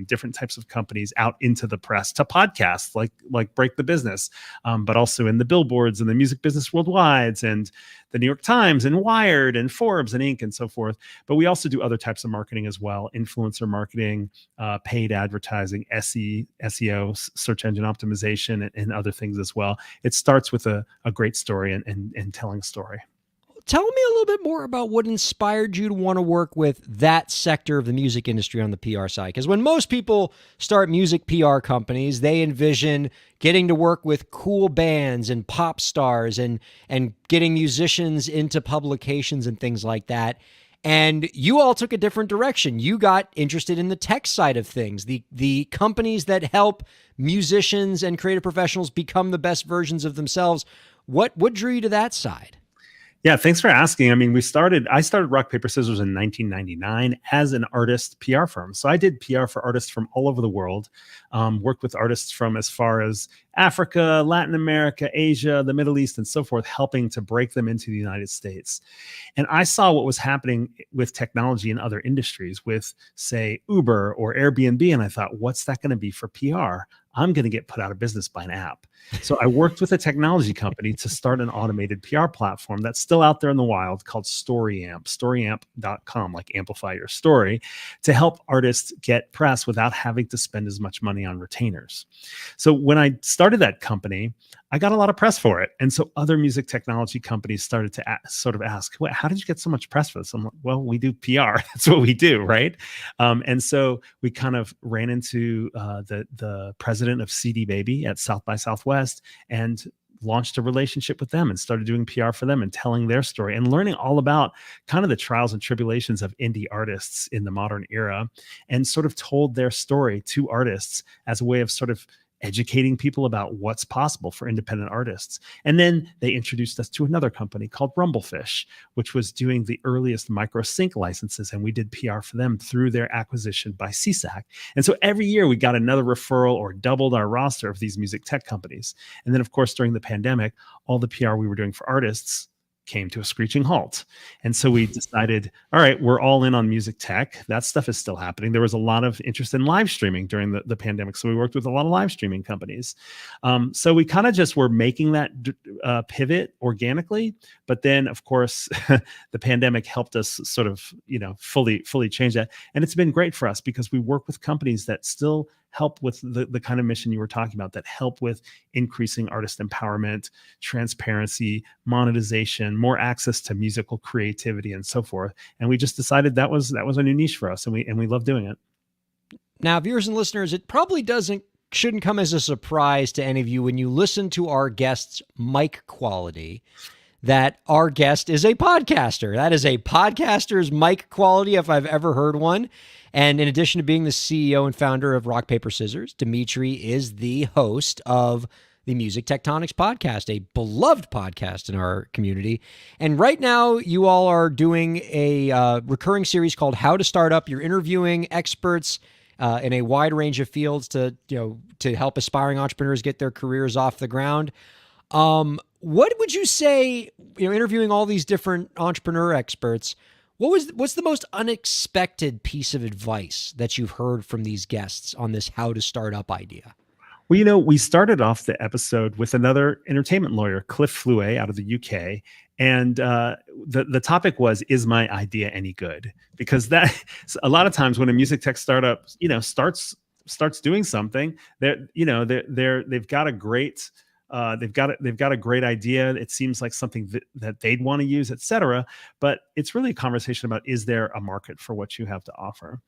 different types of companies out into the press, to podcasts like Break the Business, but also in the billboards and the music business worldwide, and the New York Times and Wired and Forbes and Inc. and so forth. But we also do other types of marketing as well: influencer marketing, paid advertising, SEO, search engine optimization, and other things as well. It starts with a great story and telling a story. Tell me a little bit more about what inspired you to want to work with that sector of the music industry on the PR side. Because when most people start music PR companies, they envision getting to work with cool bands and pop stars and getting musicians into publications and things like that. And you all took a different direction. You got interested in the tech side of things, the companies that help musicians and creative professionals become the best versions of themselves. What drew you to that side? Yeah, thanks for asking. I mean, I started Rock, Paper, Scissors in 1999 as an artist PR firm. So I did PR for artists from all over the world, worked with artists from as far as Africa, Latin America, Asia, the Middle East, and so forth, helping to break them into the United States. And I saw what was happening with technology in other industries with, say, Uber or Airbnb. And I thought, what's that going to be for PR? I'm going to get put out of business by an app. So I worked with a technology company to start an automated PR platform that's still out there in the wild called storyamp.com, like amplify your story, to help artists get press without having to spend as much money on retainers. So when I started that company, I got a lot of press for it. And so other music technology companies started to sort of ask, "Well, how did you get so much press for this?" I'm like, well, we do PR. That's what we do, right? And so we kind of ran into the president of CD Baby at South by Southwest and launched a relationship with them and started doing PR for them and telling their story and learning all about kind of the trials and tribulations of indie artists in the modern era, and sort of told their story to artists as a way of sort of educating people about what's possible for independent artists. And then they introduced us to another company called Rumblefish, which was doing the earliest micro sync licenses. And we did PR for them through their acquisition by CSAC. And so every year we got another referral or doubled our roster of these music tech companies. And then, of course, during the pandemic, all the PR we were doing for artists came to a screeching halt. And so we decided, all right, we're all in on music tech. That stuff is still happening. There was a lot of interest in live streaming during the pandemic. So we worked with a lot of live streaming companies. So we kind of just were making that pivot organically. But then, of course, the pandemic helped us sort of, fully change that. And it's been great for us because we work with companies that still help with the kind of mission you were talking about, that help with increasing artist empowerment, transparency, monetization, more access to musical creativity, and so forth. And we just decided that was a new niche for us, and we love doing it. Now, viewers and listeners, it probably shouldn't come as a surprise to any of you when you listen to our guest's mic quality that our guest is a podcaster. That is a podcaster's mic quality if I've ever heard one. And in addition to being the CEO and founder of Rock, Paper, Scissors, Dimitri is the host of the Music Tectonics podcast, a beloved podcast in our community. And right now, you all are doing a recurring series called How to Start Up. You're interviewing experts in a wide range of fields to help aspiring entrepreneurs get their careers off the ground. What would you say, interviewing all these different entrepreneur experts, what's the most unexpected piece of advice that you've heard from these guests on this how to start up idea? Well, we started off the episode with another entertainment lawyer, Cliff Fluet out of the UK. And the topic was, is my idea any good? Because that a lot of times when a music tech startup, starts doing something, they've got a great they've got a great idea. It seems like something that they'd want to use, et cetera. But it's really a conversation about, is there a market for what you have to offer?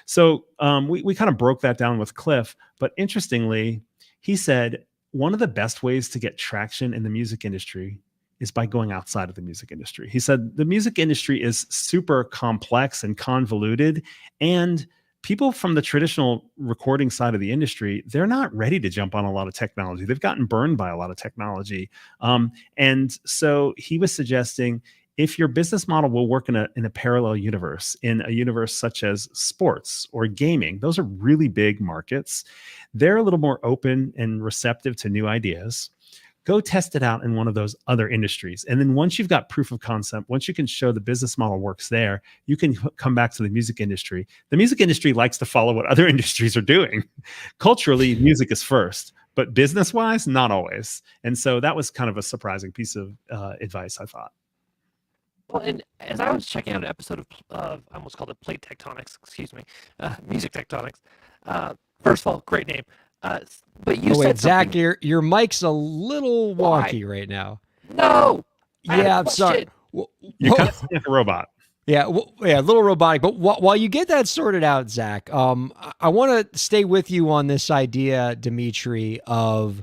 So we kind of broke that down with Cliff. But interestingly, he said, one of the best ways to get traction in the music industry is by going outside of the music industry. He said, the music industry is super complex and convoluted, and people from the traditional recording side of the industry, they're not ready to jump on a lot of technology. They've gotten burned by a lot of technology. And so he was suggesting, if your business model will work in a parallel universe, in a universe such as sports or gaming, those are really big markets. They're a little more open and receptive to new ideas. Go test it out in one of those other industries. And then once you've got proof of concept, once you can show the business model works there, you can come back to the music industry. The music industry likes to follow what other industries are doing. Culturally, music is first, but business-wise, not always. And so that was kind of a surprising piece of advice, I thought. Well, and as I was checking out an episode of I almost called it Plate Tectonics, Music Tectonics. First of all, great name. But you said Zach, something. your mic's a little wonky right now. No. Yeah, I'm sorry. You're kind of sounding like a robot. Yeah, a little robotic. But while you get that sorted out, Zach, I want to stay with you on this idea, Dimitri, of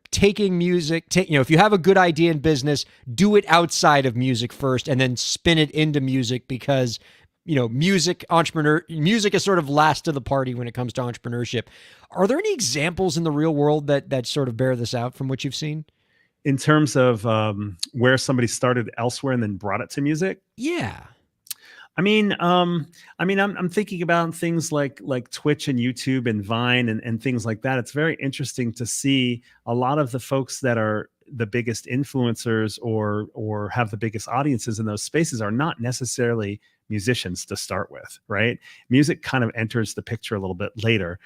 taking music. If you have a good idea in business, do it outside of music first, and then spin it into music, because music is sort of last to the party when it comes to entrepreneurship. Are there any examples in the real world that sort of bear this out from what you've seen? in terms of where somebody started elsewhere and then brought it to music. Yeah. I'm thinking about things like Twitch and YouTube and Vine and things like that. It's very interesting to see a lot of the folks that are the biggest influencers or have the biggest audiences in those spaces are not necessarily musicians to start with, right? Music kind of enters the picture a little bit later.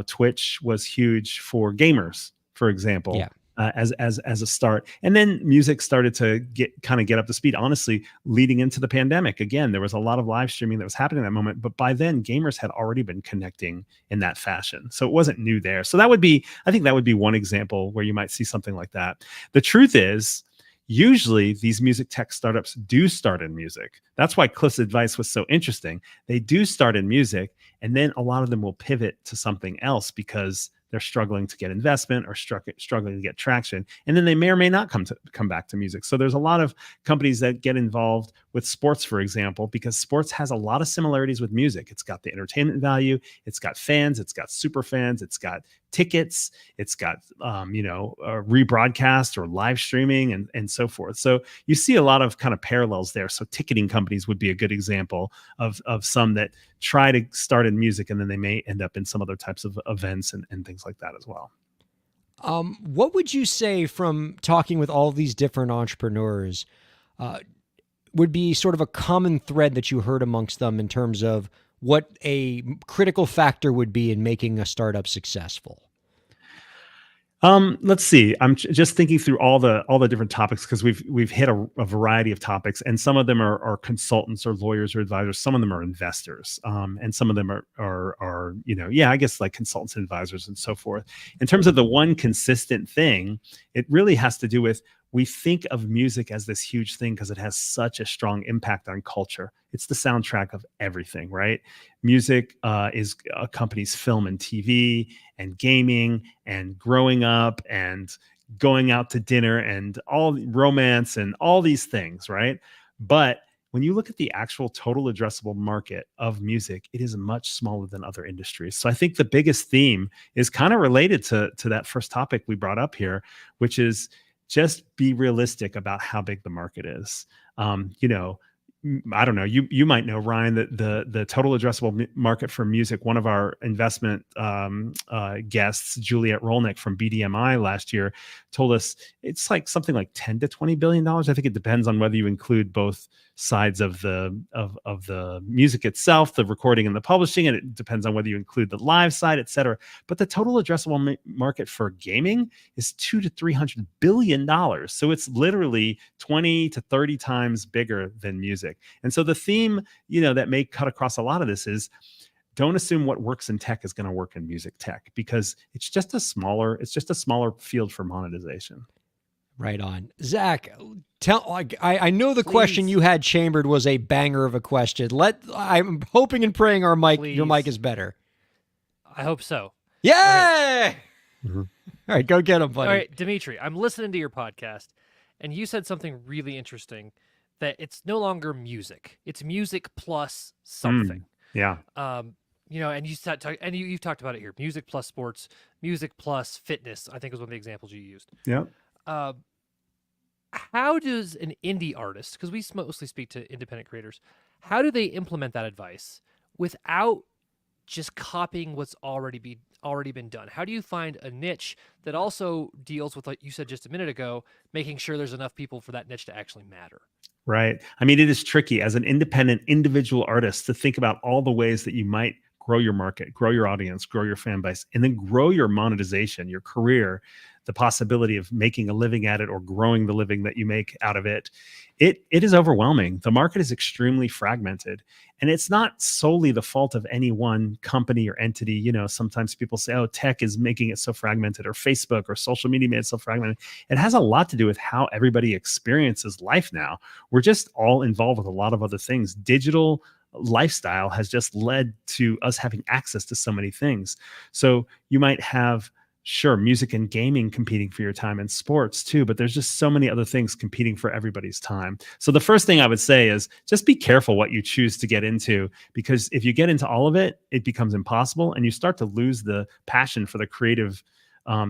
Twitch was huge for gamers, for example. Yeah. As a start, and then music started to get up to speed. Honestly, leading into the pandemic, again, there was a lot of live streaming that was happening at that moment. But by then, gamers had already been connecting in that fashion, so it wasn't new there. So I think that would be one example where you might see something like that. The truth is, usually these music tech startups do start in music. That's why Cliff's advice was so interesting. They do start in music, and then a lot of them will pivot to something else because they're struggling to get investment or struggling to get traction. And then they may or may not come back to music. So there's a lot of companies that get involved with sports, for example, because sports has a lot of similarities with music. It's got the entertainment value. It's got fans. It's got super fans. It's got tickets. It's got, rebroadcast or live streaming and so forth. So you see a lot of kind of parallels there. So ticketing companies would be a good example of some that try to start in music and then they may end up in some other types of events and things like that as well. What would you say, from talking with all these different entrepreneurs, would be sort of a common thread that you heard amongst them in terms of what a critical factor would be in making a startup successful? Let's see. I'm just thinking through all the different topics, because we've hit a variety of topics, and some of them are consultants or lawyers or advisors. Some of them are investors, and some of them are I guess like consultants and advisors and so forth. In terms of the one consistent thing, it really has to do with, we think of music as this huge thing because it has such a strong impact on culture. It's the soundtrack of everything, right? Music is accompanies film and TV and gaming and growing up and going out to dinner and all romance and all these things, right? But when you look at the actual total addressable market of music, it is much smaller than other industries. So I think the biggest theme is kind of related to that first topic we brought up here, which is just be realistic about how big the market is. I don't know. You might know, Ryan, that the total addressable market for music. One of our investment guests, Juliet Rolnick from BDMI last year, told us it's like something like $10 to $20 billion. I think it depends on whether you include both sides of the music itself, the recording and the publishing, and it depends on whether you include the live side, et cetera. But the total addressable market for gaming is $200 to $300 billion. So it's literally 20 to 30 times bigger than music. And so the theme, that may cut across a lot of this is, don't assume what works in tech is going to work in music tech, because it's just a smaller field for monetization. Right on. Zach, I know the question you had chambered was a banger of a question. I'm hoping and praying your mic is better. I hope so. Yay! All right. Mm-hmm. All right, go get him, buddy. All right, Dimitri, I'm listening to your podcast, and you said something really interesting, that it's no longer music. It's music plus something. Yeah. And you've talked about it here. Music plus sports, music plus fitness, I think was one of the examples you used. Yeah. How does an indie artist, because we mostly speak to independent creators, how do they implement that advice without just copying what's already been done? How do you find a niche that also deals with, like you said just a minute ago, making sure there's enough people for that niche to actually matter? Right. I mean, it is tricky as an independent individual artist to think about all the ways that you might grow your market, grow your audience, grow your fan base, and then grow your monetization, your career, the possibility of making a living at it or growing the living that you make out of it. It is overwhelming. The market is extremely fragmented, and it's not solely the fault of any one company or entity. Sometimes people say, oh, tech is making it so fragmented, or Facebook or social media made it so fragmented. It has a lot to do with how everybody experiences life now. We're just all involved with a lot of other things. Digital lifestyle has just led to us having access to so many things. So you might have, sure, music and gaming competing for your time, and sports too, but there's just so many other things competing for everybody's time. So the first thing I would say is just be careful what you choose to get into, because if you get into all of it, it becomes impossible and you start to lose the passion for the creative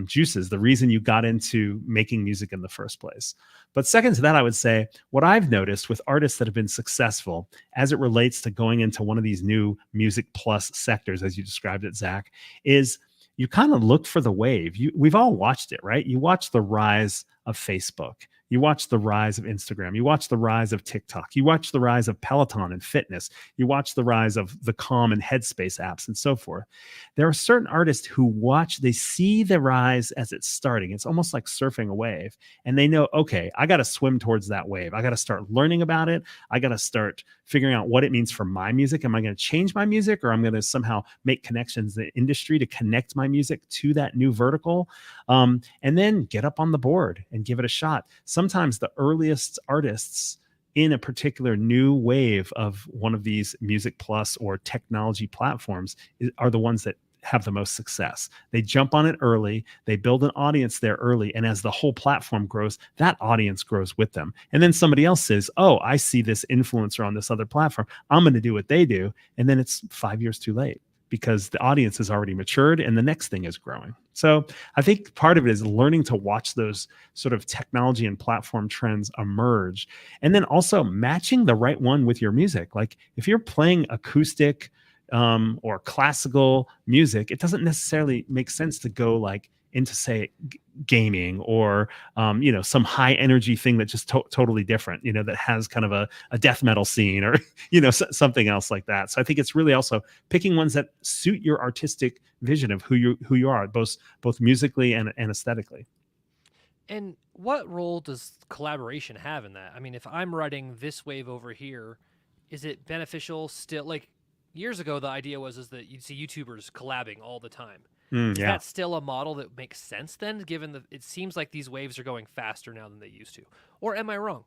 juices, the reason you got into making music in the first place. But second to that, I would say what I've noticed with artists that have been successful as it relates to going into one of these new music plus sectors, as you described it, Zach, is you kind of look for the wave. We've all watched it, right? You watch the rise of Facebook. You watch the rise of Instagram. You watch the rise of TikTok. You watch the rise of Peloton and fitness. You watch the rise of the Calm and Headspace apps and so forth. There are certain artists who they see the rise as it's starting. It's almost like surfing a wave. And they know, okay, I got to swim towards that wave. I got to start learning about it. I got to start figuring out what it means for my music. Am I going to change my music, or I'm going to somehow make connections in the industry to connect my music to that new vertical? And then get up on the board and give it a shot. Sometimes the earliest artists in a particular new wave of one of these music plus or technology platforms are the ones that have the most success. They jump on it early, they build an audience there early, and as the whole platform grows, that audience grows with them. And then somebody else says, oh, I see this influencer on this other platform, I'm going to do what they do. And then it's 5 years too late, because the audience has already matured and the next thing is growing. So I think part of it is learning to watch those sort of technology and platform trends emerge, and then also matching the right one with your music. Like if you're playing acoustic or classical music, it doesn't necessarily make sense to go like into, say, gaming or some high energy thing that just totally different, that has kind of a death metal scene or something else like that. So I think it's really also picking ones that suit your artistic vision of who you are, both musically and aesthetically. And what role does collaboration have in that? I mean, if I'm writing this wave over here, is it beneficial still? Like years ago, the idea was that you'd see YouTubers collabing all the time. Is that still a model that makes sense then, given that it seems like these waves are going faster now than they used to? Or am I wrong?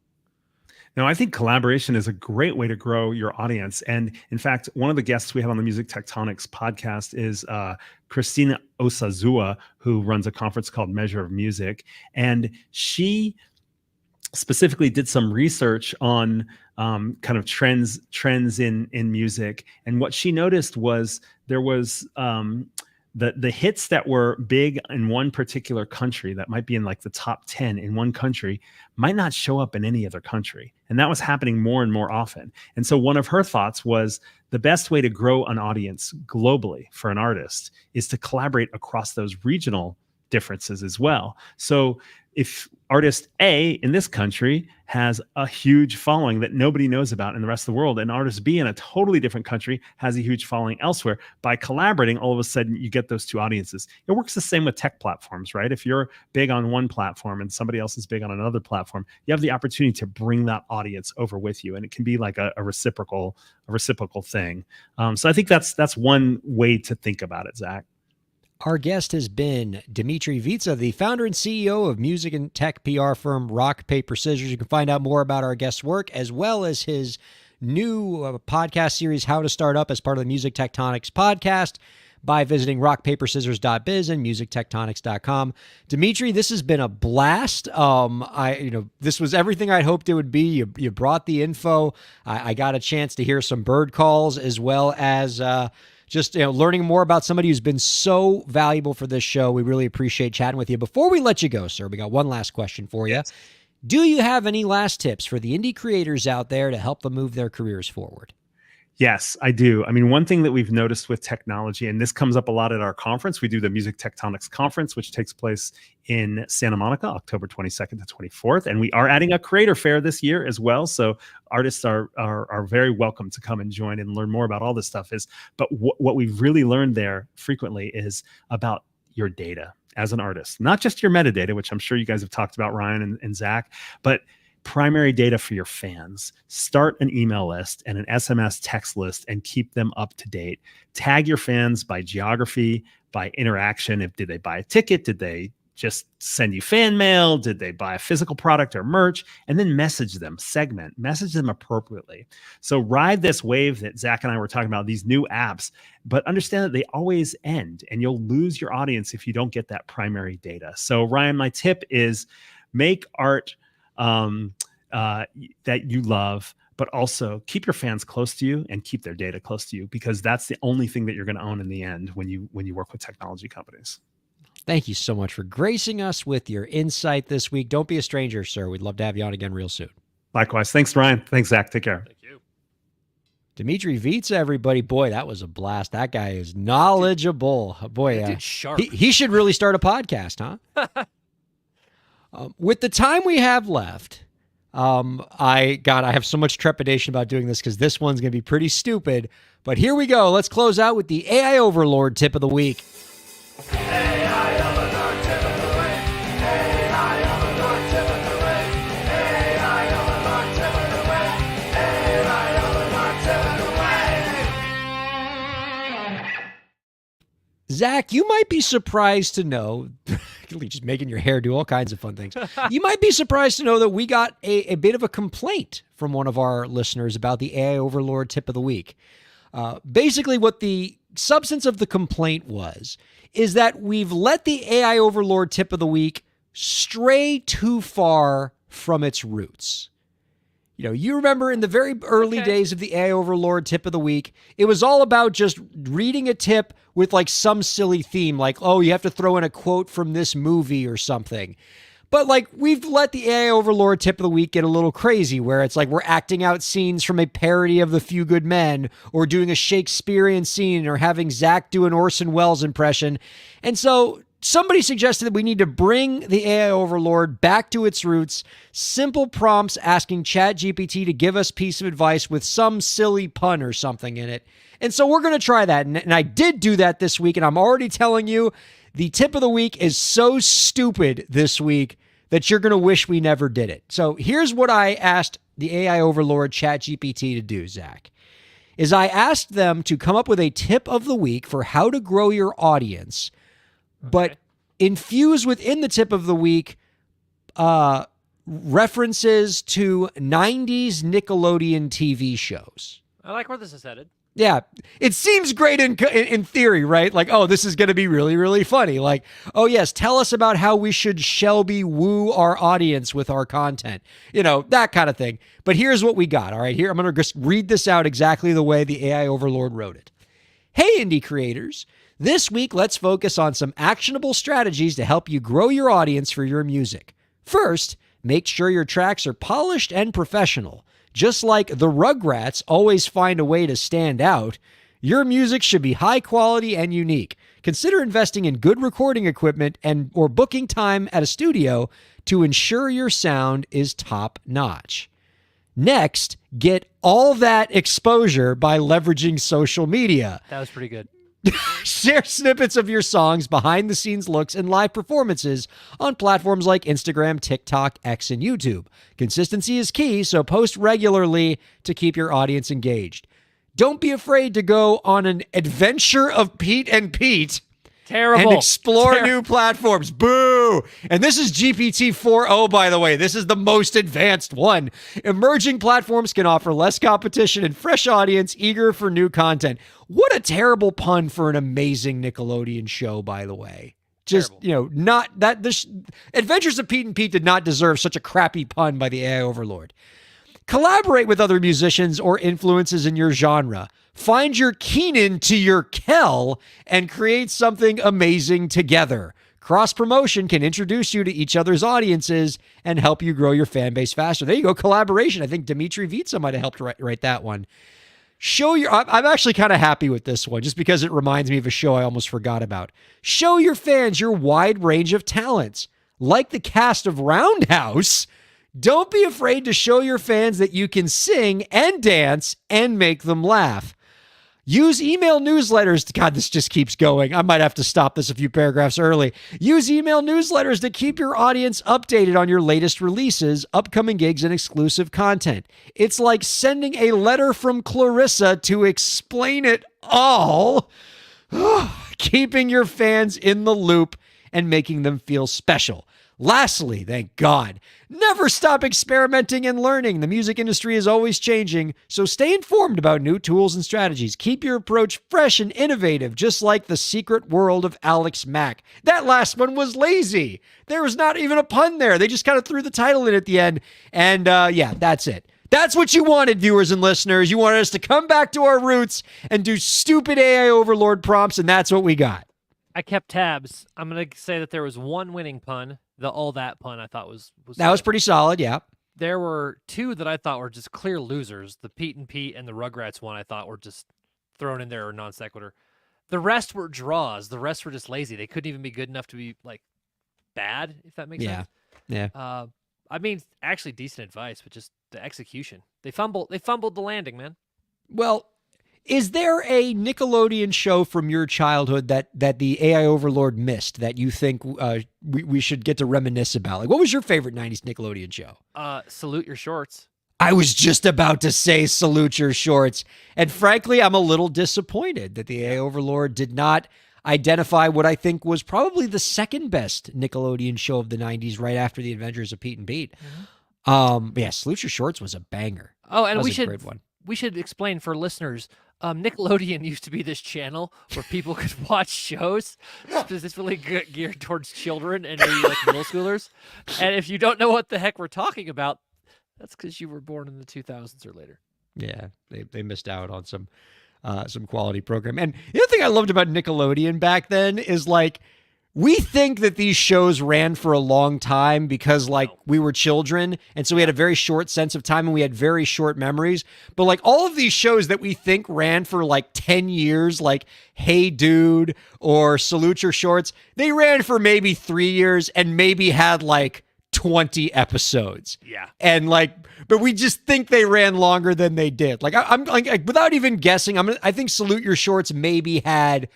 No, I think collaboration is a great way to grow your audience. And in fact, one of the guests we have on the Music Tectonics podcast is Christina Osazua, who runs a conference called Measure of Music. And she specifically did some research on kind of trends in music. And what she noticed was there was the hits that were big in one particular country, that might be in like the top 10 in one country, might not show up in any other country. And that was happening more and more often. And so one of her thoughts was the best way to grow an audience globally for an artist is to collaborate across those regional differences as well. So if artist A in this country has a huge following that nobody knows about in the rest of the world, and artist B in a totally different country has a huge following elsewhere, by collaborating, all of a sudden you get those two audiences. It works the same with tech platforms, right? If you're big on one platform and somebody else is big on another platform, you have the opportunity to bring that audience over with you, and it can be like a reciprocal thing. So I think that's one way to think about it, Zach. Our guest has been Dmitry Vitsa, the founder and CEO of music and tech PR firm Rock, Paper, Scissors. You can find out more about our guest's work, as well as his new podcast series, How to Start Up, as part of the Music Tectonics podcast, by visiting rockpaperscissors.biz and musictectonics.com. Dmitry, this has been a blast. This was everything I'd hoped it would be. You brought the info. I got a chance to hear some bird calls, as well as just learning more about somebody who's been so valuable for this show. We really appreciate chatting with you. Before we let you go, sir, we got one last question for you. Yes. Do you have any last tips for the indie creators out there to help them move their careers forward? Yes, I do. I mean, one thing that we've noticed with technology, and this comes up a lot at our conference, we do the Music Tectonics Conference, which takes place in Santa Monica, October 22nd to 24th. And we are adding a creator fair this year as well. So artists are very welcome to come and join and learn more about all this stuff. But what we've really learned there frequently is about your data as an artist, not just your metadata, which I'm sure you guys have talked about, Ryan and Zach, but primary data for your fans. Start an email list and an SMS text list and keep them up to date. Tag your fans by geography, by interaction. Did they buy a ticket? Did they just send you fan mail? Did they buy a physical product or merch? And then message them, message them appropriately. So ride this wave that Zach and I were talking about, these new apps, but understand that they always end, and you'll lose your audience if you don't get that primary data. So Ryan, my tip is make art that you love, but also keep your fans close to you and keep their data close to you, because that's the only thing that you're going to own in the end when you work with technology companies. Thank you so much for gracing us with your insight this week. Don't be a stranger, sir. We'd love to have you on again real soon. Likewise. Thanks, Ryan. Thanks, Zach. Take care. Thank you. Dimitri Vitsa, everybody. Boy, that was a blast. That guy is knowledgeable. Boy, Dude, sharp. he should really start a podcast, huh? With the time we have left, I have so much trepidation about doing this because this one's going to be pretty stupid. But here we go. Let's close out with the AI Overlord tip of the week. Zach, you might be surprised to know, just making your hair do all kinds of fun things. You might be surprised to know that we got a bit of a complaint from one of our listeners about the AI Overlord tip of the week. Basically, what the substance of the complaint is that we've let the AI Overlord tip of the week stray too far from its roots. You know, you remember in the very early days of the AI Overlord tip of the week, it was all about just reading a tip with like some silly theme, like, oh, you have to throw in a quote from this movie or something. But like, we've let the AI Overlord tip of the week get a little crazy, where it's like we're acting out scenes from a parody of The Few Good Men, or doing a Shakespearean scene, or having Zach do an Orson Welles impression. And so somebody suggested that we need to bring the AI Overlord back to its roots, simple prompts asking ChatGPT to give us piece of advice with some silly pun or something in it. And so we're going to try that. And I did do that this week, and I'm already telling you, the tip of the week is so stupid this week that you're going to wish we never did it. So here's what I asked the AI Overlord ChatGPT to do, Zach, is I asked them to come up with a tip of the week for how to grow your audience, but infuse within the tip of the week references to 90s Nickelodeon TV shows. I like where this is headed. Yeah, it seems great in theory, right? Like, oh, this is going to be really, really funny. Like, oh, yes, tell us about how we should Shelby woo our audience with our content. You know, that kind of thing. But here's what we got, all right? Here, I'm going to just read this out exactly the way the AI Overlord wrote it. Hey, indie creators. This week, let's focus on some actionable strategies to help you grow your audience for your music. First, make sure your tracks are polished and professional. Just like the Rugrats always find a way to stand out, your music should be high quality and unique. Consider investing in good recording equipment or booking time at a studio to ensure your sound is top notch. Next, get all that exposure by leveraging social media. That was pretty good. Share snippets of your songs, behind-the-scenes looks, and live performances on platforms like Instagram, TikTok, X, and YouTube. Consistency is key, so post regularly to keep your audience engaged. Don't be afraid to go on an adventure of Pete and Pete. Terrible. And explore new platforms. Boo! And this is GPT 4.0, by the way. This is the most advanced one. Emerging platforms can offer less competition and fresh audience eager for new content. What a terrible pun for an amazing Nickelodeon show, by the way. Just, Terrible. you know, not that this Adventures of Pete and Pete did not deserve such a crappy pun by the AI Overlord. Collaborate with other musicians or influences in your genre. Find your Keenan to your Kel and create something amazing together. Cross-promotion can introduce you to each other's audiences and help you grow your fan base faster. There you go, collaboration. I think Dimitri Vitsa might have helped write that one. I'm actually kind of happy with this one just because it reminds me of a show I almost forgot about. Show your fans your wide range of talents. Like the cast of Roundhouse, don't be afraid to show your fans that you can sing and dance and make them laugh. Use email newsletters. God, this just keeps going. I might have to stop this a few paragraphs early. Use email newsletters to keep your audience updated on your latest releases, upcoming gigs, and exclusive content. It's like sending a letter from Clarissa to explain it all. Keeping your fans in the loop and making them feel special. Lastly, thank God, never stop experimenting and learning. The music industry is always changing, so stay informed about new tools and strategies. Keep your approach fresh and innovative, just like the secret world of Alex Mack. That last one was lazy. There was not even a pun there. They just kind of threw the title in at the end, and yeah, that's it. That's what you wanted, viewers and listeners. You wanted us to come back to our roots and do stupid AI Overlord prompts, and that's what we got. I kept tabs. I'm gonna say that there was one winning pun. The all that pun I thought was That was good. pretty solid. Yeah. There were two that I thought were just clear losers. The Pete and Pete and the Rugrats one I thought were just thrown in there or non sequitur. The rest were draws. The rest were just lazy. They couldn't even be good enough to be like bad, if that makes Yeah. sense. Yeah. I mean, actually decent advice, but just the execution. They fumbled the landing, man. Well, is there a Nickelodeon show from your childhood that the AI Overlord missed that you think we should get to reminisce about? Like, what was your favorite 90s Nickelodeon show? Salute your shorts. I was just about to say Salute Your Shorts. And frankly, I'm a little disappointed that the AI Overlord did not identify what I think was probably the second best Nickelodeon show of the 90s right after The Adventures of Pete and Pete. But yeah, Salute Your Shorts was a banger. Oh, That and was a great one. we should explain for listeners. Nickelodeon used to be this channel where people could watch shows specifically geared towards children and maybe like middle schoolers. And if you don't know what the heck we're talking about, that's because you were born in the 2000s or later. Yeah, they missed out on some quality program. And the other thing I loved about Nickelodeon back then is like we think that these shows ran for a long time because like we were children and so we had a very short sense of time and we had very short memories. But like all of these shows that we think ran for like 10 years, like Hey Dude or Salute Your Shorts, they ran for maybe 3 years and maybe had like 20 episodes. Yeah. And like, but we just think they ran longer than they did. Like I'm like without even guessing, I think Salute Your Shorts maybe had,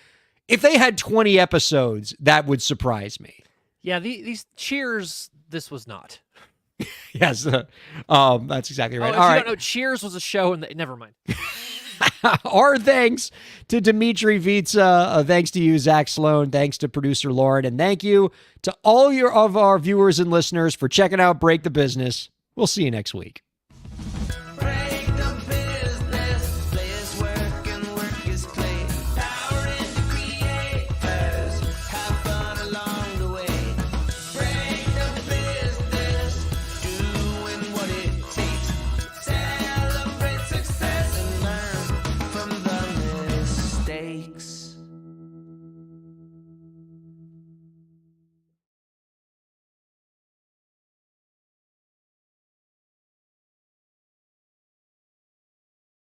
if they had 20 episodes, that would surprise me. Yeah, these Cheers, this was not. Yes. That's exactly right. Oh, if All you right. don't know, Cheers was a show, and never mind. Our thanks to Dimitri Vitsa. Thanks to you, Zach Sloan. Thanks to producer Lauren. And thank you to all of our viewers and listeners for checking out Break the Business. We'll see you next week.